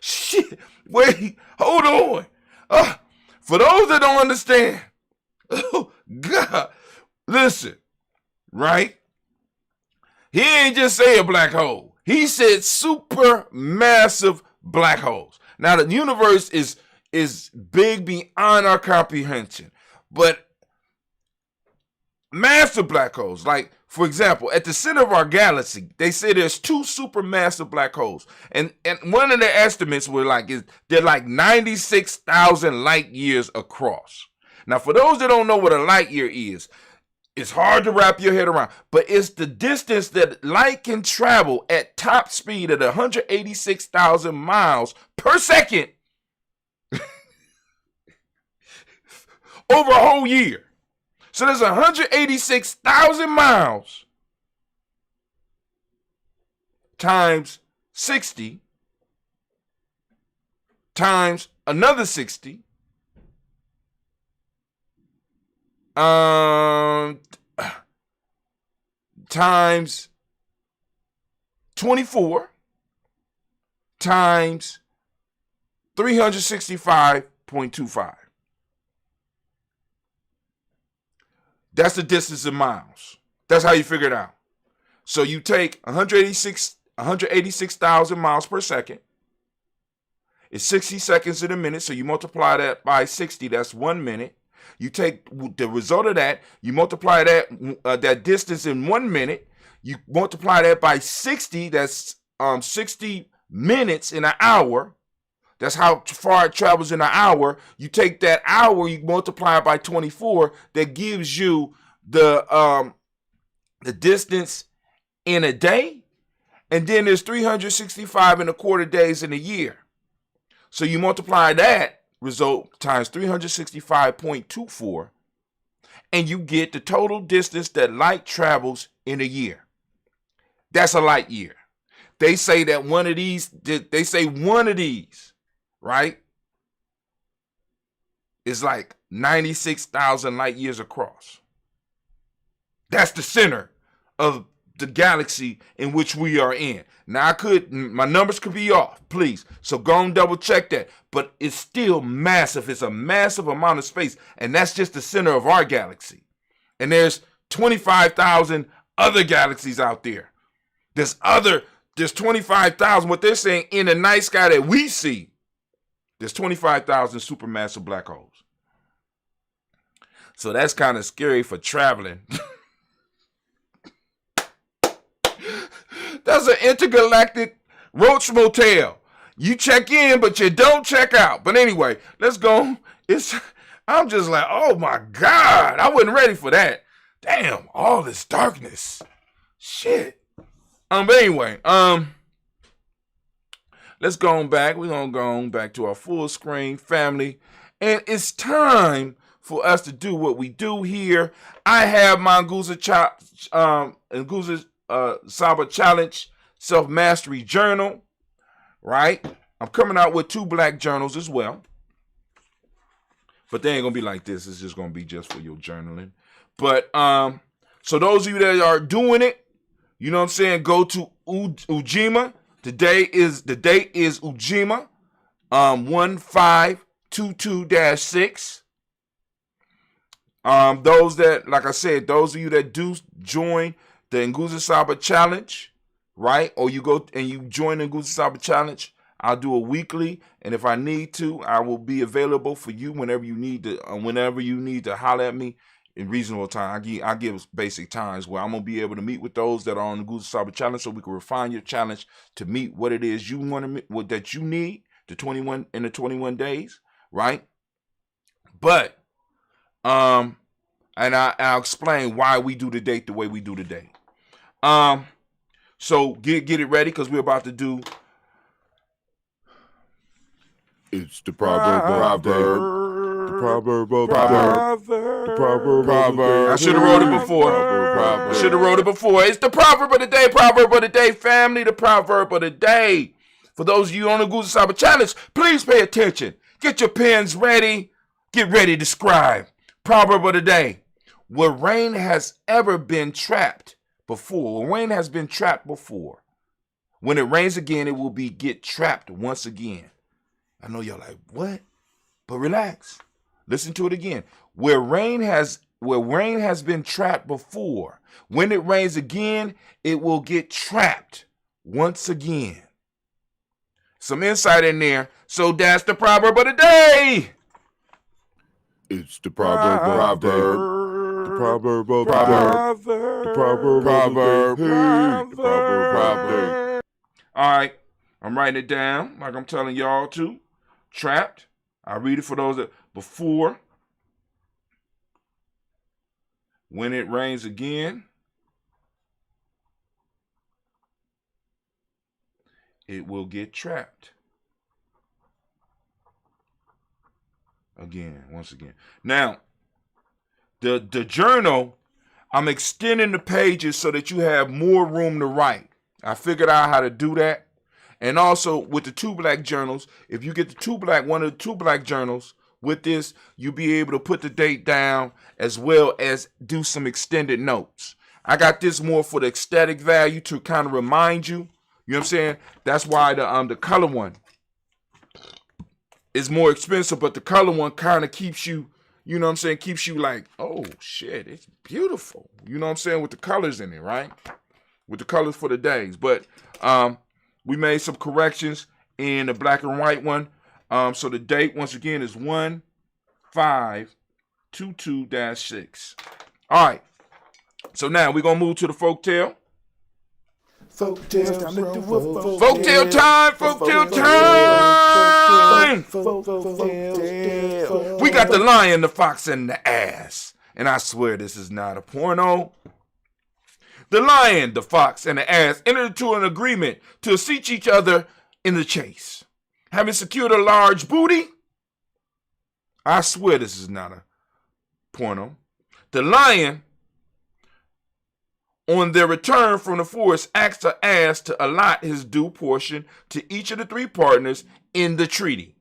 Shit. Wait, hold on. For those that don't understand, oh God, listen, right? He ain't just say a black hole. He said supermassive black holes. Now the universe is big beyond our comprehension, but massive black holes, like for example, at the center of our galaxy, they say there's 2 supermassive black holes, and one of the estimates were they're like 96,000 light years across. Now, for those that don't know what a light year is, it's hard to wrap your head around, but it's the distance that light can travel at top speed at 186,000 miles per second over a whole year. So there's 186,000 miles times 60 times another 60 times 24 times 365.25. That's the distance in miles. That's how you figure it out. So you take 186,000 miles per second. It's 60 seconds in a minute, so you multiply that by 60, that's 1 minute. You take the result of that, you multiply that distance in 1 minute, you multiply that by 60, that's 60 minutes in an hour. That's how far it travels in an hour. You take that hour, you multiply it by 24, that gives you the distance in a day. And then there's 365 and a quarter days in a year. So you multiply that result times 365.24, and you get the total distance that light travels in a year. That's a light year. They say that one of these, right, is like 96,000 light years across. That's the center of the galaxy in which we are in. Now my numbers could be off, please. So go and double check that. But it's still massive. It's a massive amount of space. And that's just the center of our galaxy. And there's 25,000 other galaxies out there. There's 25,000, what they're saying, in the night sky that we see. There's 25,000 supermassive black holes. So that's kind of scary for traveling. That's an intergalactic roach motel. You check in, but you don't check out. But anyway, let's go. I'm just like, oh my God, I wasn't ready for that. Damn, all this darkness. Shit. But anyway, let's go on back. We're gonna go on back to our full screen family. And it's time for us to do what we do here. I have my Nguza Saba Challenge Self-Mastery Journal, right? I'm coming out with 2 black journals as well. But they ain't going to be like this. It's just going to be just for your journaling. But, so those of you that are doing it, you know what I'm saying, go to Ujima. The date is Ujima 1522-6. Those that, like I said, those of you that do join the Nguza Saba Challenge, right? Or you go and you join the Nguza Saba Challenge, I'll do a weekly, and if I need to, I will be available for you whenever you need to holler at me in reasonable time. I give basic times where I'm gonna be able to meet with those that are on the Nguza Saba Challenge, so we can refine your challenge to meet what it is you want to, what that you need, the 21 days, right? But and I'll explain why we do the date the way we do the date. So get it ready, because we're about to do. It's the proverb proverb. I should have wrote it before. I should have wrote it before. It's the proverb of the day. Proverb of the day, family. The proverb of the day. For those of you on the Google Cyber Challenge, please pay attention. Get your pens ready. Get ready to scribe. Proverb of the day. Where rain has ever been trapped before. Rain has been trapped before. When it rains again, it will get trapped once again. I know y'all like, what? But relax. Listen to it again. Where rain has been trapped before. When it rains again, it will get trapped once again. Some insight in there. So that's the proverb of the day. It's the proverb. The proverb. All right. I'm writing it down like I'm telling y'all to. Trapped. I read it for those that before. When it rains again, it will get trapped. Once again. Now, the journal, I'm extending the pages so that you have more room to write. I figured out how to do that. And also with the 2 black journals, if you get one of the 2 black journals with this, you'll be able to put the date down as well as do some extended notes. I got this more for the aesthetic value to kind of remind you. You know what I'm saying? That's why the color one is more expensive, but the color one kind of keeps you, you know what I'm saying, keeps you like, oh shit, it's beautiful. You know what I'm saying? With the colors in it, right? With the colors for the days. But we made some corrections in the black and white one. So the date, once again, is 1522-6. All right. So now we're going to move to the folktale. Folktale time. We got the lion, the fox, and the ass. And I swear this is not a porno. The lion, the fox, and the ass entered into an agreement to assist each other in the chase. Having secured a large booty, I swear this is not a porno. The lion, on their return from the forest, asked the ass to allot his due portion to each of the 3 partners in the treaty.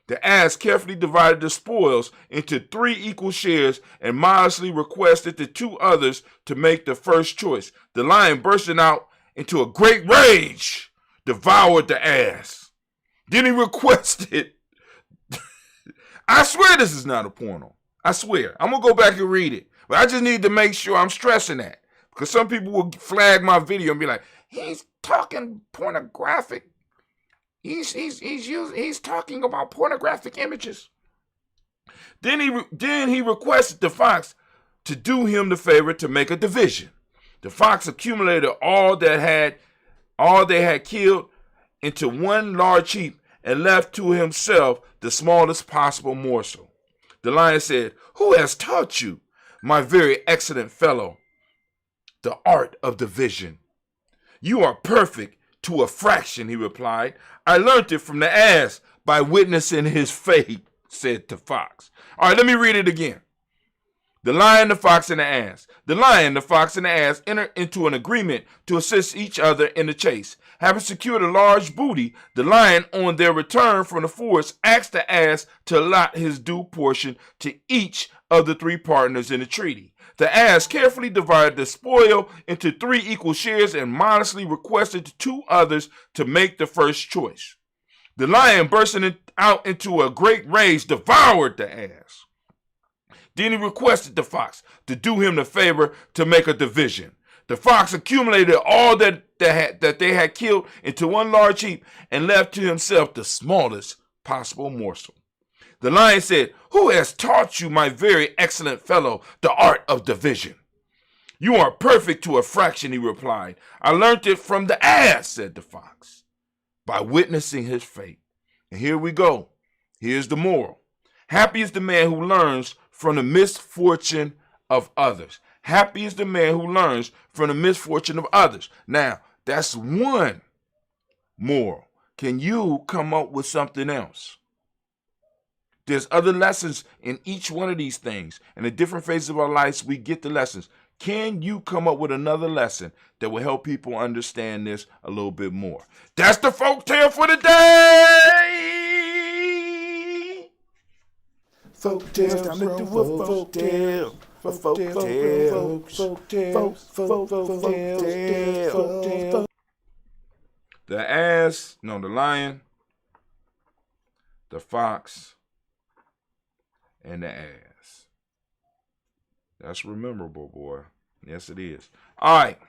The ass carefully divided the spoils into 3 equal shares and modestly requested the 2 others to make the first choice. The lion, bursting out into a great rage, devoured the ass. Then he requested, I swear this is not a porno. I swear. I'm going to go back and read it. But I just need to make sure I'm stressing that. Because some people will flag my video and be like, he's talking pornographic. He's talking about pornographic images. Then he requested the fox to do him the favor to make a division. The fox accumulated all they had killed into one large heap and left to himself the smallest possible morsel. The lion said, "Who has taught you, my very excellent fellow, the art of division?" "You are perfect to a fraction," he replied. "I learned it from the ass by witnessing his fate," said the fox. All right, let me read it again. The lion, the fox, and the ass. The lion, the fox, and the ass entered into an agreement to assist each other in the chase. Having secured a large booty, the lion, on their return from the forest, asked the ass to allot his due portion to each of the 3 partners in the treaty. The ass carefully divided the spoil into 3 equal shares and modestly requested the 2 others to make the first choice. The lion, bursting out into a great rage, devoured the ass. Then he requested the fox to do him the favor to make a division. The fox accumulated all that they had killed into one large heap and left to himself the smallest possible morsel. The lion said, "Who has taught you, my very excellent fellow, the art of division?" "You are perfect to a fraction," he replied. "I learned it from the ass," said the fox, "by witnessing his fate." And here we go. Here's the moral. Happy is the man who learns from the misfortune of others. Happy is the man who learns from the misfortune of others. Now, that's one moral. Can you come up with something else? There's other lessons in each one of these things. And in different phases of our lives, we get the lessons. Can you come up with another lesson that will help people understand this a little bit more? That's the folktale for the day. Folktales, time to do a folktale. Folktale. The lion, the fox, and the ass. That's memorable, boy. Yes, it is. All right.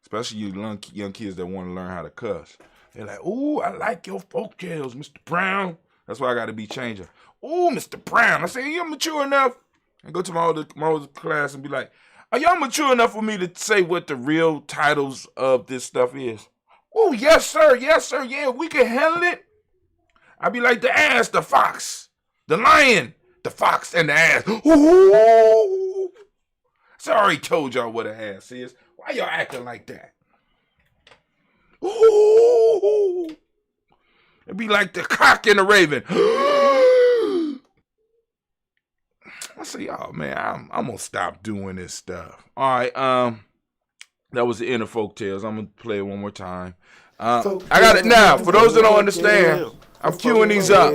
Especially you young kids that want to learn how to cuss. They're like, ooh, I like your folktales, Mr. Brown. That's why I got to be changing. Ooh, Mr. Brown. I say, you're mature enough. I go to my older class and be like, are y'all mature enough for me to say what the real titles of this stuff is? Oh, yes, sir. Yes, sir. Yeah, we can handle it. I'd be like the ass, the fox, the lion, the fox, and the ass. Ooh. So I already told y'all what an ass is. Why y'all acting like that? Ooh. It'd be like the cock and the raven. I say, oh man, I'm gonna stop doing this stuff. All right, that was the end of folktales. I'm gonna play it one more time. I got it now. For those that don't understand, I'm queuing these up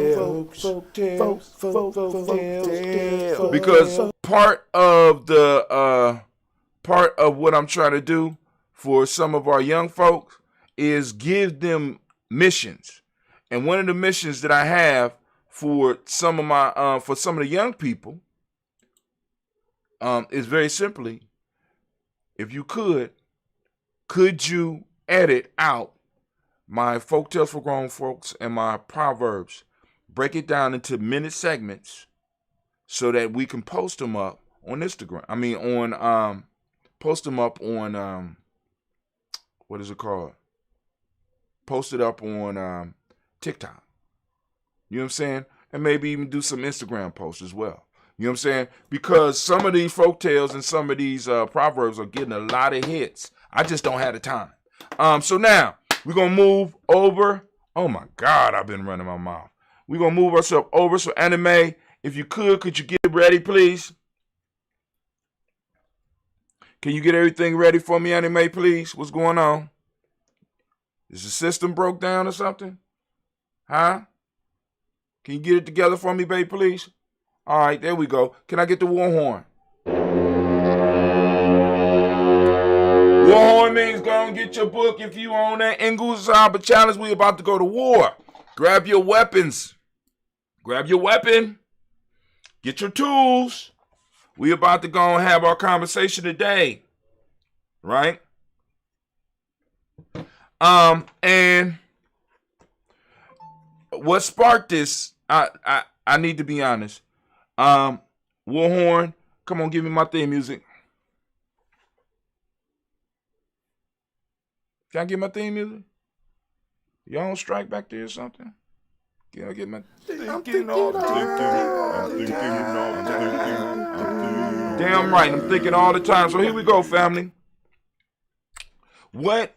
because part of what I'm trying to do for some of our young folks is give them missions. And one of the missions that I have for some of my for some of the young people is very simply, if you could you edit out my folktales for grown folks and my proverbs, break it down into minute segments so that we can post them up on Instagram. I mean post them up on what is it called? Post it up on TikTok. You know what I'm saying? And maybe even do some Instagram posts as well. You know what I'm saying? Because some of these folktales and some of these proverbs are getting a lot of hits. I just don't have the time. So now we're going to move over. Oh my God, I've been running my mouth. We're going to move ourselves over. So Anime, if you could you get ready, please? Can you get everything ready for me, Anime, please? What's going on? Is the system broke down or something? Huh? Can you get it together for me, babe, please? All right, there we go. Can I get the war horn? War horn means go and get your book if you own that Ingalls Harbor Challenge. We about to go to war. Grab your weapons. Grab your weapon. Get your tools. We about to go and have our conversation today. Right? And what sparked this, I need to be honest. Warhorn, come on, give me my theme music. Can I get my theme music? Y'all on strike back there or something? Can I get my thinking all the time? Damn right, I'm thinking all the time. So here we go, family. What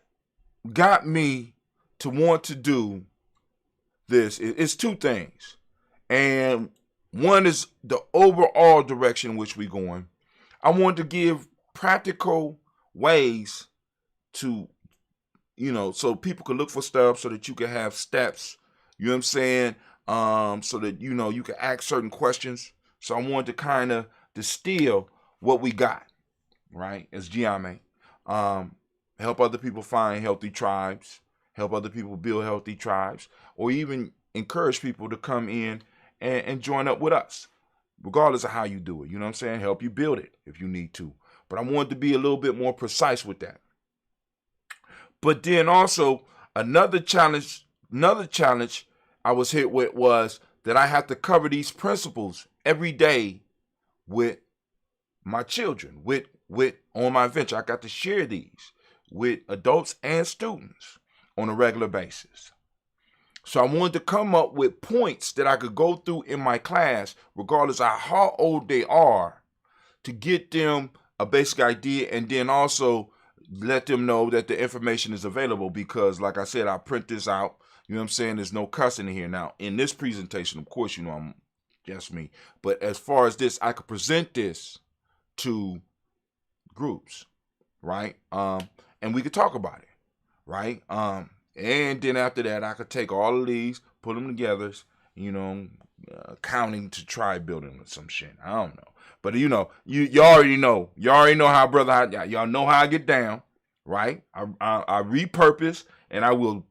got me to want to do this is two things. And one is the overall direction in which we're going. I want to give practical ways to, so people can look for stuff, so that you can have steps, you know what I'm saying? So that, you can ask certain questions. So I wanted to kind of distill what we got, right, as GNJME. Help other people find healthy tribes, help other people build healthy tribes, or even encourage people to come in and join up with us, regardless of how you do it. You know what I'm saying? Help you build it if you need to. But I wanted to be a little bit more precise with that. But then also another challenge I was hit with was that I have to cover these principles every day with my children, with on my venture. I got to share these with adults and students on a regular basis. So I wanted to come up with points that I could go through in my class, regardless of how old they are, to get them a basic idea, and then also let them know that the information is available, because like I said, I print this out. You know what I'm saying? There's no cussing here. Now, in this presentation, of course, I'm Just me. But as far as this, I could present this to groups, right? And we could talk about it, right? And then after that, I could take all of these, put them together, counting to try building with some shit. I don't know. But you already know. You already know how, brother, y'all know how I get down, right? I repurpose, and I will,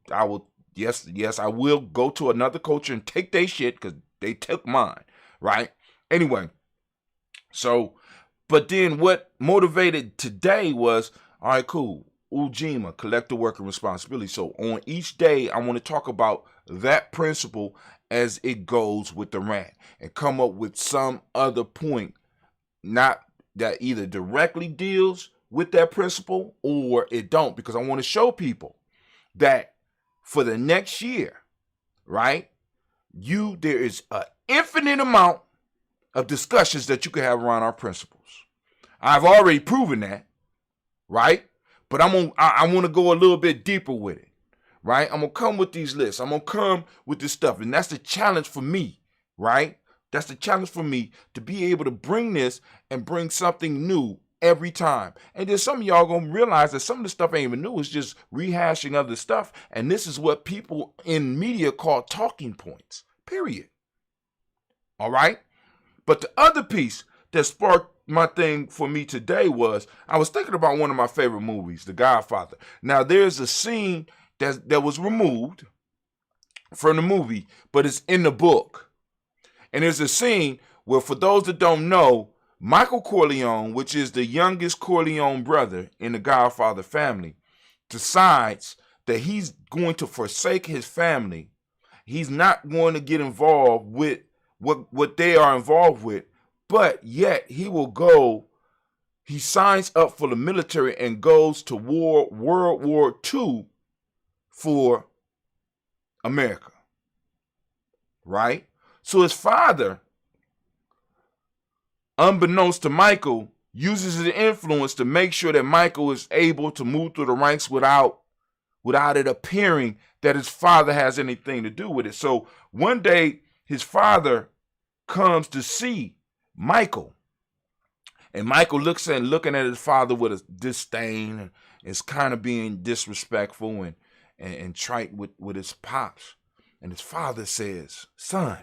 yes, I will go to another culture and take their shit because they took mine, right? Anyway, so, but then what motivated today was, all right, cool. Ujima, collective worker responsibility. So on each day, I want to talk about that principle as it goes with the rant and come up with some other point, not that either directly deals with that principle or it don't, because I want to show people that for the next year, right, there is an infinite amount of discussions that you can have around our principles. I've already proven that, right? But I want to go a little bit deeper with it, right? I'm going to come with these lists. I'm going to come with this stuff. And that's the challenge for me, right? That's the challenge for me to be able to bring this and bring something new every time. And then some of y'all going to realize that some of the stuff ain't even new. It's just rehashing other stuff. And this is what people in media call talking points, period. All right? But the other piece that sparked my thing for me today was I was thinking about one of my favorite movies, The Godfather. Now, there's a scene that was removed from the movie, but it's in the book. And there's a scene where, for those that don't know, Michael Corleone, which is the youngest Corleone brother in the Godfather family, decides that he's going to forsake his family. He's not going to get involved with what they are involved with. But yet he signs up for the military and goes to World War II for America, right? So his father, unbeknownst to Michael, uses his influence to make sure that Michael is able to move through the ranks without it appearing that his father has anything to do with it. So one day his father comes to see Michael, and Michael looking at his father with a disdain, and is kind of being disrespectful and trite with his pops. And his father says, "Son,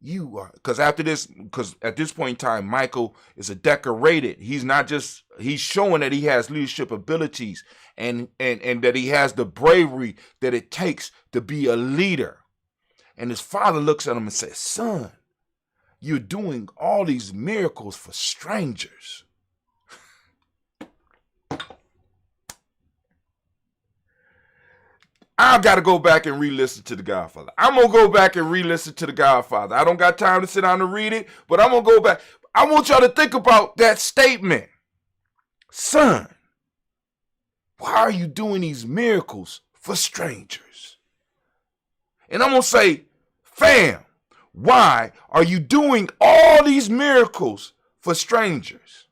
you are," because at this point in time, Michael is a decorated. He's showing that he has leadership abilities and that he has the bravery that it takes to be a leader. And his father looks at him and says, "Son, you're doing all these miracles for strangers." I've got to go back and re-listen to The Godfather. I'm going to go back and re-listen to The Godfather. I don't got time to sit down and read it, but I'm going to go back. I want y'all to think about that statement. Son, why are you doing these miracles for strangers? And I'm going to say, fam, why are you doing all these miracles for strangers?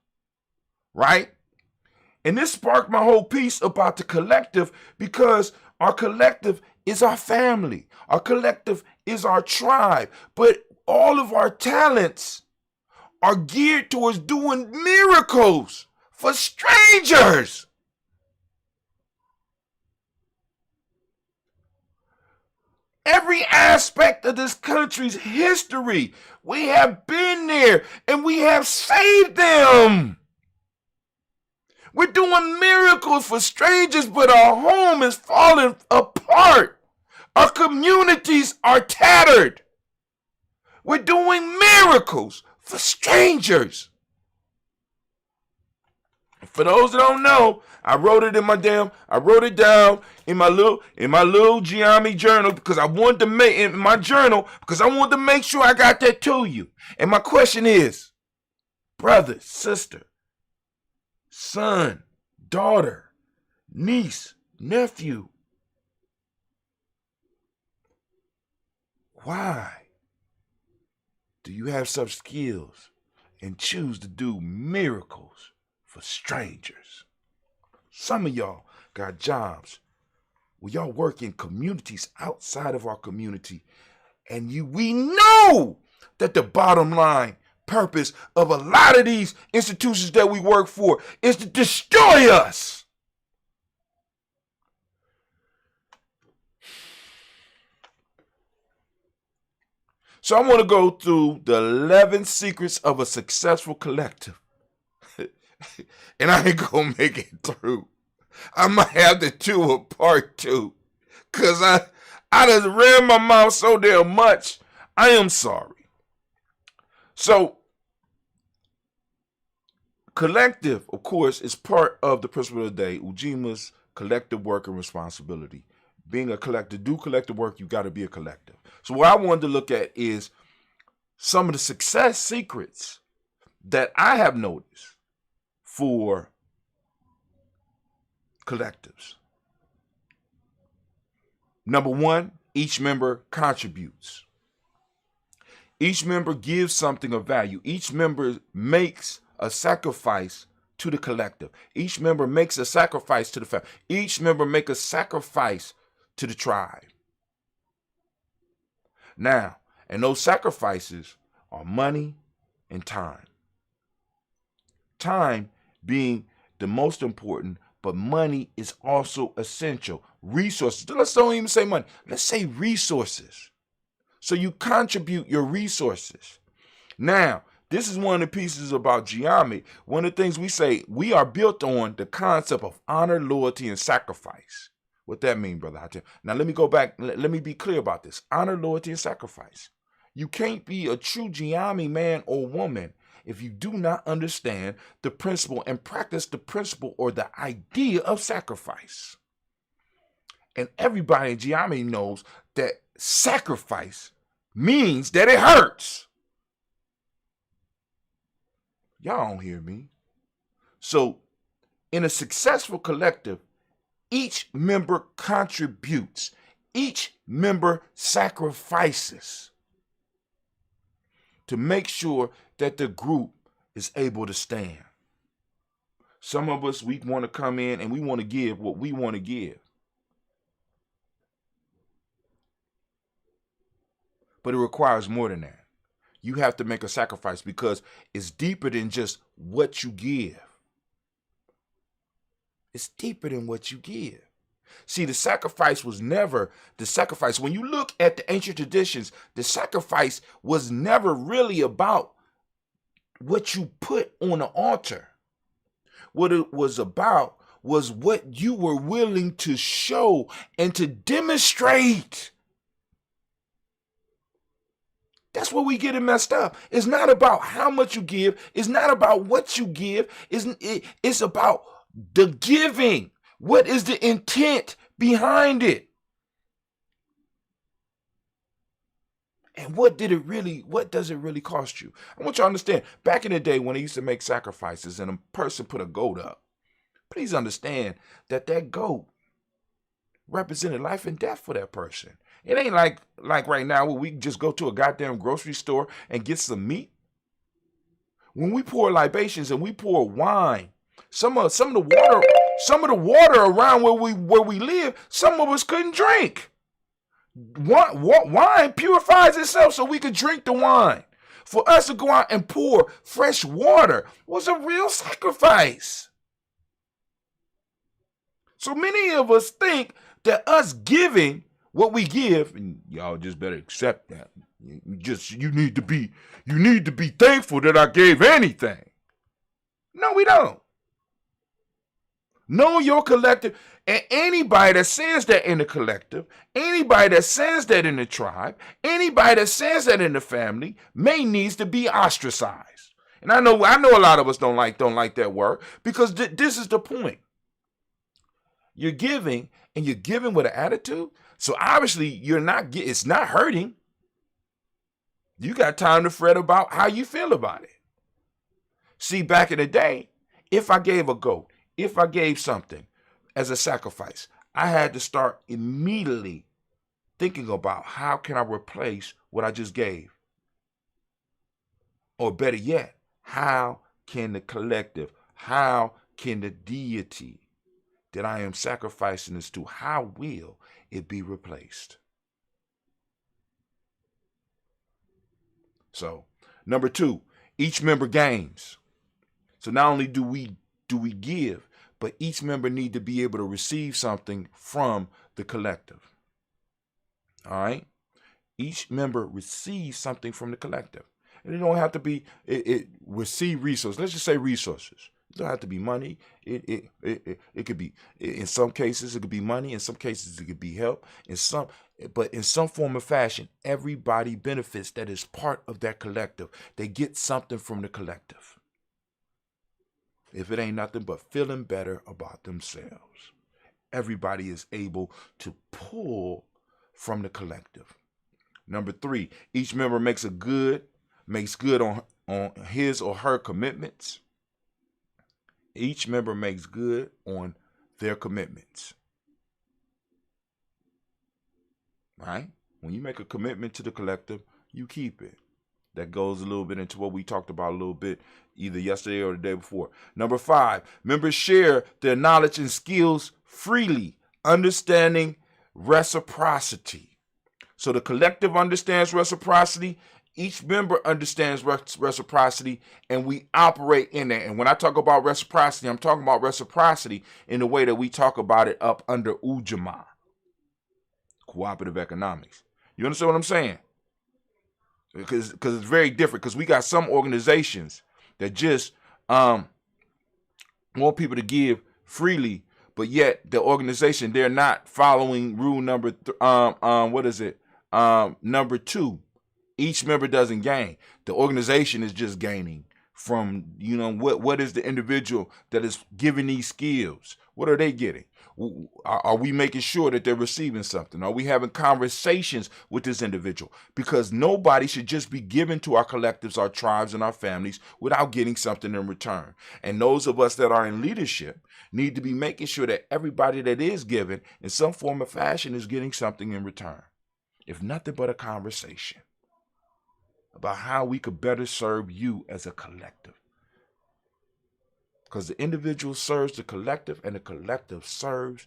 Right? And this sparked my whole piece about the collective, because our collective is our family. Our collective is our tribe. But all of our talents are geared towards doing miracles for strangers. Every aspect of this country's history, we have been there and we have saved them. We're doing miracles for strangers, but our home is falling apart. Our communities are tattered. We're doing miracles for strangers. For those that don't know, I wrote it down in my little GNJMedia journal because I wanted to make sure I got that to you. And my question is, brother, sister, son, daughter, niece, nephew, why do you have such skills and choose to do miracles for strangers? Some of y'all got jobs where y'all work in communities outside of our community, And we know that the bottom line purpose of a lot of these institutions that we work for is to destroy us. So I want to go through the 11 secrets of a successful collective. And I ain't going to make it through. I might have to do a part 2. Because I just ran my mouth so damn much. I am sorry. So, collective, of course, is part of the principle of the day, Ujima's collective work and responsibility. Being a collective, do collective work, you got to be a collective. So what I wanted to look at is some of the success secrets that I have noticed for collectives. Number 1, each member contributes. Each member gives something of value. Each member makes a sacrifice to the collective. Each member makes a sacrifice to the family. Each member makes a sacrifice to the tribe. Now, and those sacrifices are money and time. Time being the most important, but money is also essential. Resources. Let's don't even say money. Let's say resources. So you contribute your resources. Now, this is one of the pieces about GNJMedia. One of the things we say, we are built on the concept of honor, loyalty, and sacrifice. What that mean, brother? Now, let me go back. Let me be clear about this. Honor, loyalty, and sacrifice. You can't be a true GNJMedia man or woman if you do not understand the principle and practice the principle or the idea of sacrifice. And everybody in GNJMedia knows that sacrifice means that it hurts. Y'all don't hear me. So, in a successful collective, each member contributes. Each member sacrifices to make sure that the group is able to stand. Some of us, we want to come in and we want to give what we want to give. But it requires more than that. You have to make a sacrifice because it's deeper than just what you give. It's deeper than what you give. See, the sacrifice was never the sacrifice. When you look at the ancient traditions, the sacrifice was never really about what you put on the altar. What it was about was what you were willing to show and to demonstrate. That's where we get it messed up. It's not about how much you give. It's not about what you give. It's about the giving. What is the intent behind it? And what does it really cost you? I want you to understand, back in the day when they used to make sacrifices and a person put a goat up, please understand that goat represented life and death for that person. It ain't like right now where we can just go to a goddamn grocery store and get some meat. When we pour libations and we pour wine, some of the water around where we live, some of us couldn't drink. Wine purifies itself so we could drink the wine. For us to go out and pour fresh water was a real sacrifice. So many of us think that us giving what we give, and y'all just better accept that. You need to be thankful that I gave anything. No, we don't. Know your collective, and anybody that says that in the collective, anybody that says that in the tribe, anybody that says that in the family needs to be ostracized. And I know a lot of us don't like that word because this is the point. You're giving, and you're giving with an attitude. So obviously it's not hurting. You got time to fret about how you feel about it. See, back in the day, if I gave a goat, if I gave something as a sacrifice, I had to start immediately thinking about how can I replace what I just gave? Or better yet, how can the collective, how can the deity that I am sacrificing this to, how will it be replaced? So, number 2, each member gains. So not only do we give, but each member need to be able to receive something from the collective. All right? Each member receives something from the collective. And it don't have to be it receive resources. Let's just say resources. It don't have to be money. It could be, in some cases it could be money, in some cases it could be help, but in some form or fashion, everybody benefits that is part of that collective. They get something from the collective. If it ain't nothing but feeling better about themselves, everybody is able to pull from the collective. Number 3, each member makes good on his or her commitments. Each member makes good on their commitments. Right? When you make a commitment to the collective, you keep it. That goes a little bit into what we talked about a little bit either yesterday or the day before. Number 5, members share their knowledge and skills freely, understanding reciprocity. So the collective understands reciprocity. Each member understands reciprocity, and we operate in that. And when I talk about reciprocity, I'm talking about reciprocity in the way that we talk about it up under Ujima, cooperative economics. You understand what I'm saying? Because it's very different. Because we got some organizations that just want people to give freely, but yet the organization, they're not following rule number number 2. Each member doesn't gain. The organization is just gaining from, what is the individual that is giving these skills? What are they getting? Are we making sure that they're receiving something? Are we having conversations with this individual? Because nobody should just be given to our collectives, our tribes, and our families without getting something in return. And those of us that are in leadership need to be making sure that everybody that is given in some form or fashion is getting something in return. If nothing but a conversation about how we could better serve you as a collective. Because the individual serves the collective and the collective serves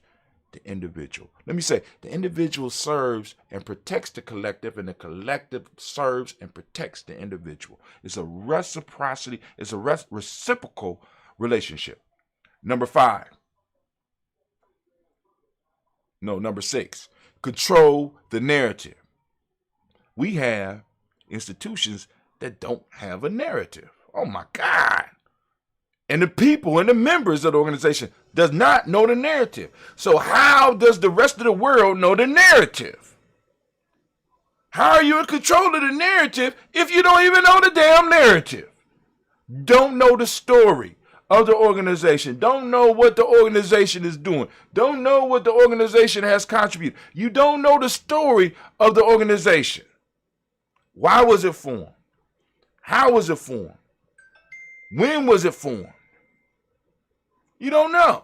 the individual. Let me say, the individual serves and protects the collective, and the collective serves and protects the individual. It's a reciprocity, it's a reciprocal relationship. Number 6, control the narrative. We have institutions that don't have a narrative. Oh my God. And the people and the members of the organization does not know the narrative. So how does the rest of the world know the narrative? How are you in control of the narrative if you don't even know the damn narrative? Don't know the story of the organization. Don't know what the organization is doing. Don't know what the organization has contributed. You don't know the story of the organization. Why was it formed? How was it formed? When was it formed? You don't know.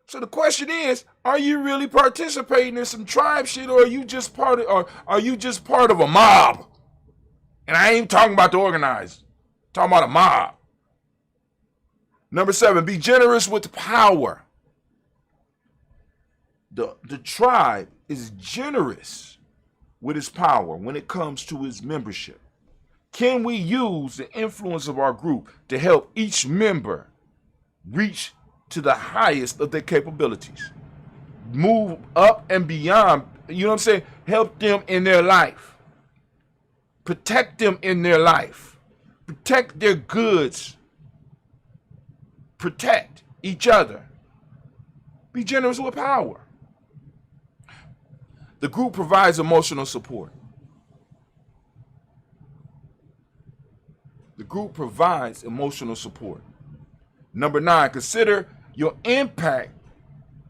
So the question is, are you really participating in some tribe shit, or are you just part of a mob? And I ain't talking about the organized. I'm talking about a mob. Number 7, be generous with power. The tribe is generous with its power when it comes to its membership. Can we use the influence of our group to help each member reach to the highest of their capabilities? Move up and beyond, help them in their life. Protect them in their life. Protect their goods. Protect each other. Be generous with power. The group provides emotional support. The group provides emotional support. Number 9, consider your impact.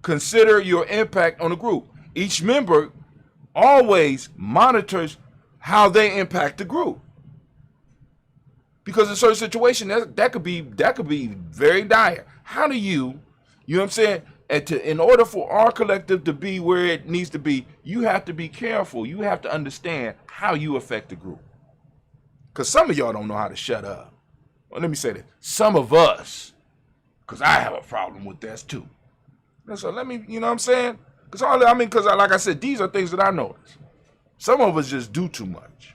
Consider your impact on the group. Each member always monitors how they impact the group. Because in certain situations, that could be very dire. How do you know what I'm saying? In order for our collective to be where it needs to be, you have to be careful. You have to understand how you affect the group. Because some of y'all don't know how to shut up. Well, let me say this. Some of us, because I have a problem with that too. So let me, you know what I'm saying? Because like I said, these are things that I notice. Some of us just do too much.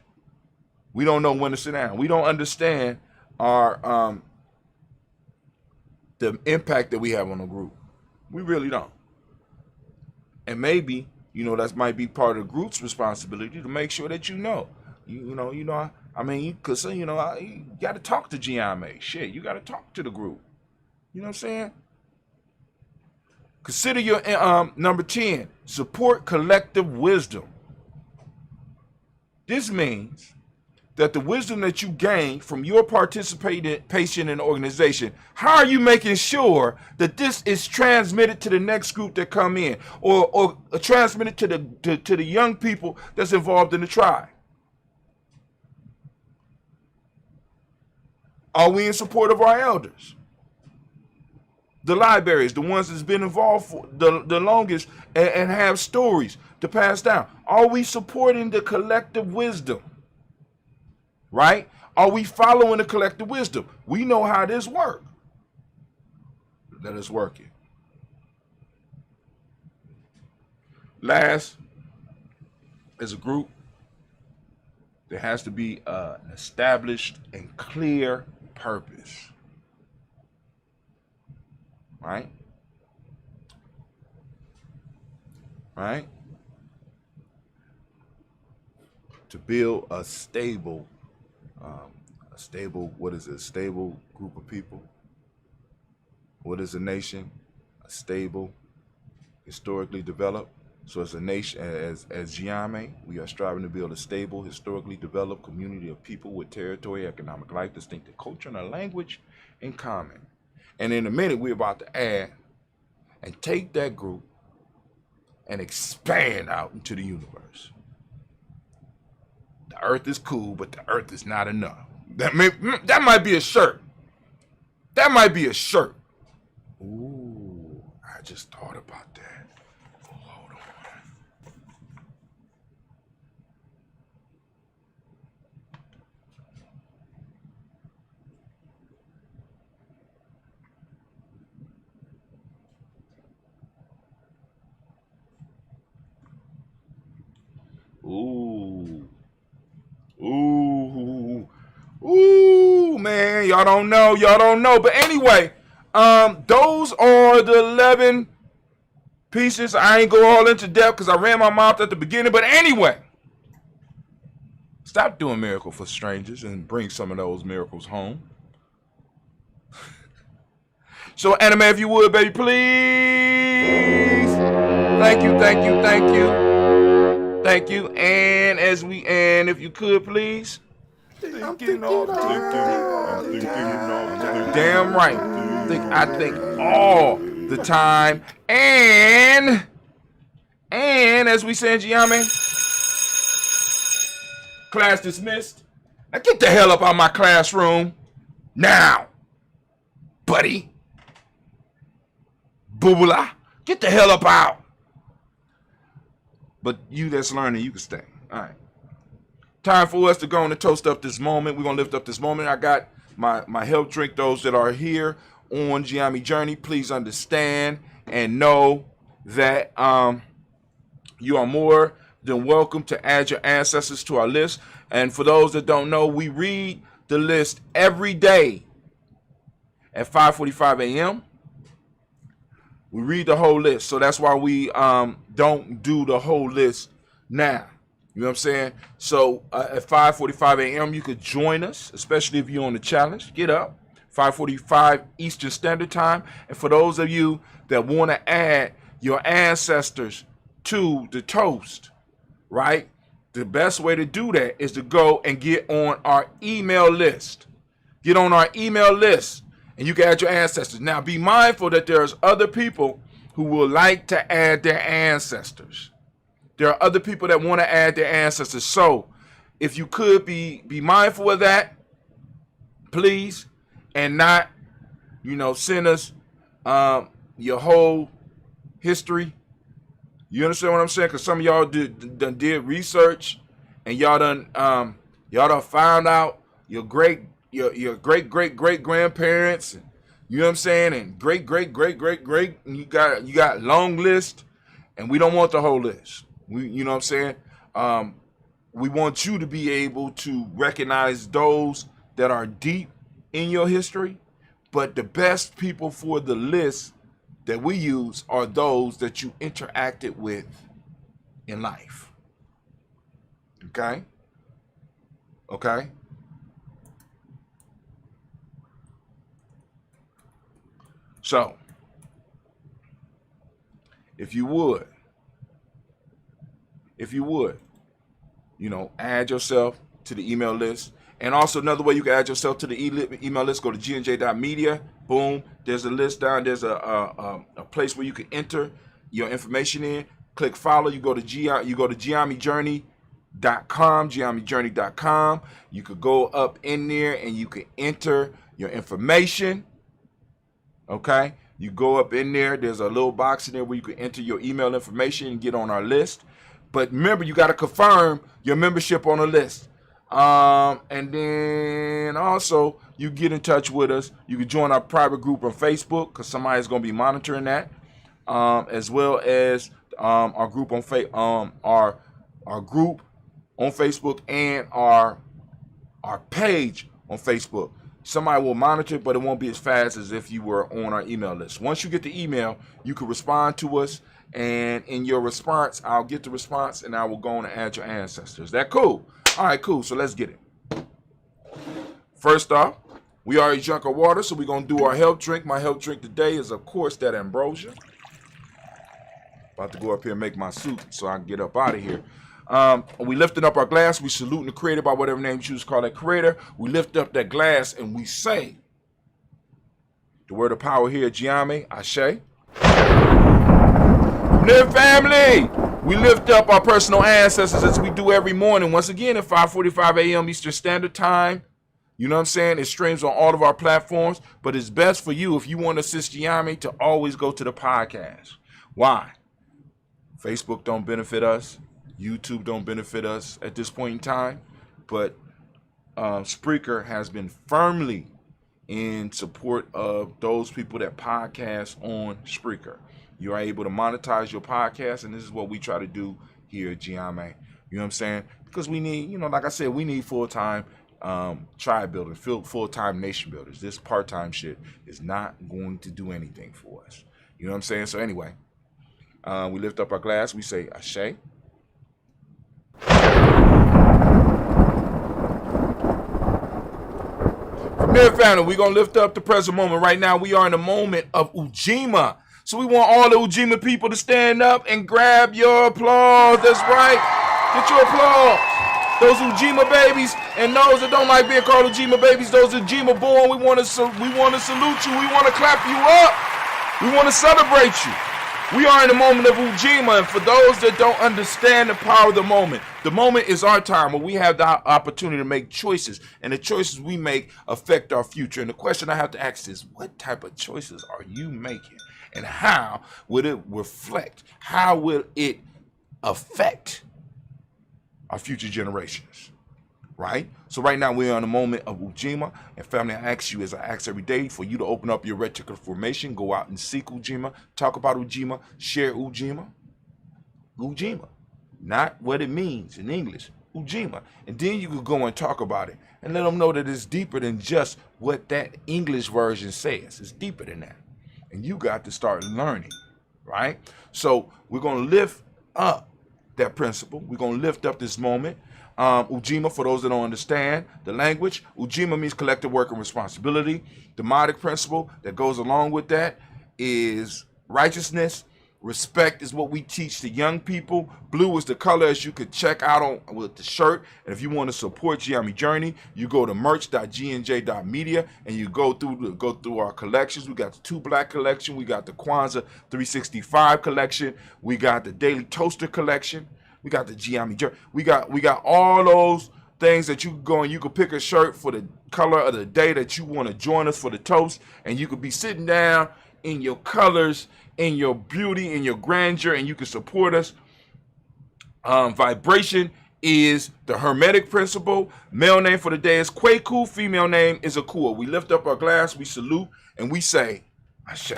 We don't know when to sit down. We don't understand our the impact that we have on the group. We really don't. And maybe, that might be part of the group's responsibility to make sure that you know. I mean, because, you got to talk to GNJME. Shit, you got to talk to the group. You know what I'm saying? Consider your number 10, support collective wisdom. This means that the wisdom that you gain from your participation in the organization, how are you making sure that this is transmitted to the next group that come in, or transmitted to the young people that's involved in the tribe? Are we in support of our elders? The libraries, the ones that's been involved for the longest and have stories to pass down. Are we supporting the collective wisdom? Right? Are we following the collective wisdom? We know how this works. Let us work it. Last, as a group, there has to be an established and clear purpose. Right? Right? To build a stable stable group of people. What is a nation? A stable, historically developed. So as a nation, as GNJME, we are striving to build a stable, historically developed community of people with territory, economic life, distinctive culture, and a language in common. And in a minute, we're about to add and take that group and expand out into the universe. The earth is cool, but the earth is not enough. That might be a shirt. That might be a shirt. Ooh, I just thought about that. Hold on. Ooh, man, y'all don't know. But anyway, those are the 11 pieces. I ain't go all into depth because I ran my mouth at the beginning. But anyway, stop doing miracle for strangers and bring some of those miracles home. So, Anime, if you would, baby, please. Thank you. And as we end, if you could, please. I'm thinking damn right. I think all the time. And as we say in GNJME, class dismissed. Now get the hell up out of my classroom now, buddy. Boobula, get the hell up out. But you that's learning, you can stay. All right. Time for us to go on and toast up this moment. We're going to lift up this moment. I got my help drink. Those that are here on GNJME Journey, please understand and know that you are more than welcome to add your ancestors to our list. And for those that don't know, we read the list every day at 5:45 a.m. We read the whole list. So that's why we don't do the whole list now. You know what I'm saying? So at 5:45 a.m., you could join us, especially if you're on the challenge. Get up, 5:45 Eastern Standard Time. And for those of you that want to add your ancestors to the toast, right? The best way to do that is to go and get on our email list. Get on our email list, and you can add your ancestors. Now, be mindful that there's other people who will like to add their ancestors. There are other people that want to add their ancestors. So if you could be mindful of that, please, and not, send us your whole history. You understand what I'm saying? Because some of y'all did research, and y'all done found out your great grandparents. You know what I'm saying? And great. And you got long list, and we don't want the whole list. You know what I'm saying? we want you to be able to recognize those that are deep in your history, but the best people for the list that we use are those that you interacted with in life. Okay? Okay? So, if you would, add yourself to the email list. And also another way you can add yourself to the email list, go to GNJ.Media. Boom. There's a list down. There's a place where you can enter your information in. Click follow. You go to GNJMedia.support. GNJMedia.support. You could go up in there and you can enter your information. Okay? You go up in there. There's a little box in there where you can enter your email information and get on our list. But remember, you got to confirm your membership on the list. And then also, you get in touch with us. You can join our private group on Facebook because somebody's going to be monitoring that, as well as our group on our group on Facebook and our page on Facebook. Somebody will monitor, but it won't be as fast as if you were on our email list. Once you get the email, you can respond to us, and in your response, I'll get the response, and I will go on and add your ancestors. That cool? All right, cool. So let's get it. First off, we already drank our water, so we're going to do our health drink. My health drink today is, of course, that ambrosia. About to go up here and make my soup so I can get up out of here. We lifting up our glass. We saluting the creator by whatever name you choose to call that creator. We lift up that glass and we say the word of power here, Giame, Ashe. New family, we lift up our personal ancestors as we do every morning. Once again, at 5:45 a.m. Eastern Standard Time. You know what I'm saying? It streams on all of our platforms, but it's best for you if you want to assist Giame to always go to the podcast. Why? Facebook don't benefit us. YouTube don't benefit us at this point in time, but Spreaker has been firmly in support of those people that podcast on Spreaker. You are able to monetize your podcast, and this is what we try to do here at Giame. You know what I'm saying? Because we need, like I said, we need full-time tribe builders, full-time nation builders. This part-time shit is not going to do anything for us. You know what I'm saying? So anyway, we lift up our glass. We say Ashe. From there, family, we're going to lift up the present moment. Right now, we are in the moment of Ujima. So we want all the Ujima people to stand up and grab your applause. That's right. Get your applause. Those Ujima babies and those that don't like being called Ujima babies, those Ujima born, we want to salute you. We want to clap you up. We want to celebrate you. We are in the moment of Ujima, and for those that don't understand the power of the moment is our time where we have the opportunity to make choices, and the choices we make affect our future. And the question I have to ask is, what type of choices are you making, and how will it reflect? How will it affect our future generations? Right? So right now we're on the moment of Ujima, and family, I ask you, as I ask every day, for you to open up your reticular formation, go out and seek Ujima, talk about Ujima, share Ujima. Ujima, not what it means in English, Ujima. And then you could go and talk about it and let them know that it's deeper than just what that English version says. It's deeper than that. And you got to start learning, right? So we're going to lift up that principle. We're going to lift up this moment. Ujima, for those that don't understand the language, Ujima means collective work and responsibility. The Modic principle that goes along with that is righteousness. Respect is what we teach to young people. Blue is the color, as you could check out on with the shirt. And if you want to support Giame Journey, you go to merch.gnj.media and you go through our collections. We got the 2 Black collection. We got the Kwanzaa 365 collection. We got the Daily Toaster collection. We got the Giame Journey. We got all those things that you can go and you can pick a shirt for the color of the day that you want to join us for the toast, and you could be sitting down in your colors, in your beauty, in your grandeur, and you can support us. Vibration is the Hermetic principle. Male name for the day is Kwaku. Female name is Akua. We lift up our glass, we salute, and we say, Ashe.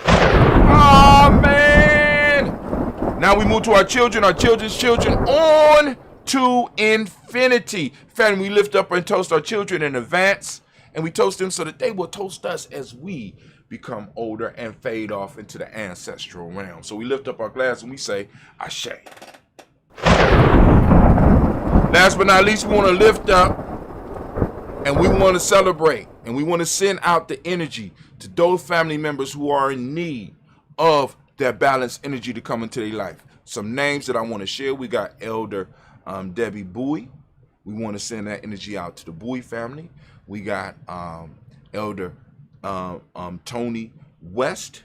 Amen. Now we move to our children's children on to infinity. Family, we lift up and toast our children in advance, and we toast them so that they will toast us as we become older and fade off into the ancestral realm. So we lift up our glass and we say, Ashe. Last but not least, we want to lift up and we want to celebrate and we want to send out the energy to those family members who are in need of that balanced energy to come into their life. Some names that I want to share. We got Elder Debbie Bowie. We want to send that energy out to the Bowie family. We got Elder Tony West.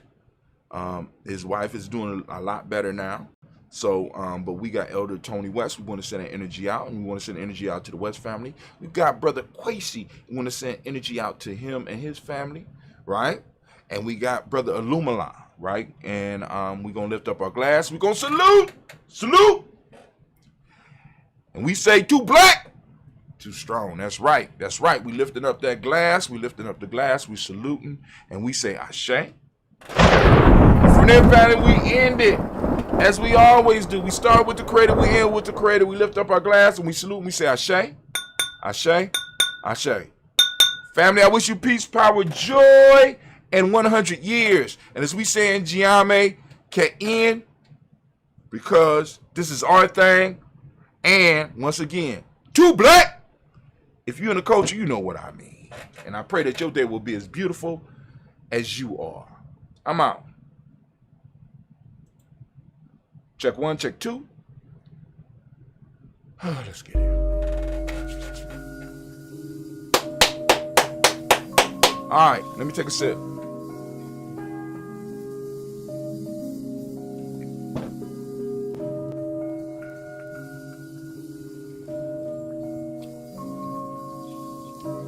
His wife is doing a lot better now. So, but we got Elder Tony West. We want to send that energy out, and we want to send energy out to the West family. We've got Brother Quasi. We want to send energy out to him and his family, right? And we got Brother Illumila, right? And we're going to lift up our glass. We're going to salute. And we say, too black, too strong. That's right. We lifting up that glass. We lifting up the glass. We saluting, and we say, Ashe. And from there, family, we end it as we always do. We start with the Creator, we end with the Creator. We lift up our glass and we salute and we say Ashe, Ashe, Ashe. Family, I wish you peace, power, joy, and 100 years. And as we say in GNJMedia.support, because this is our thing. And once again, too black. If you're in the culture, you know what I mean. And I pray that your day will be as beautiful as you are. I'm out. Check 1, check 2. Let's get it. All right, let me take a sip.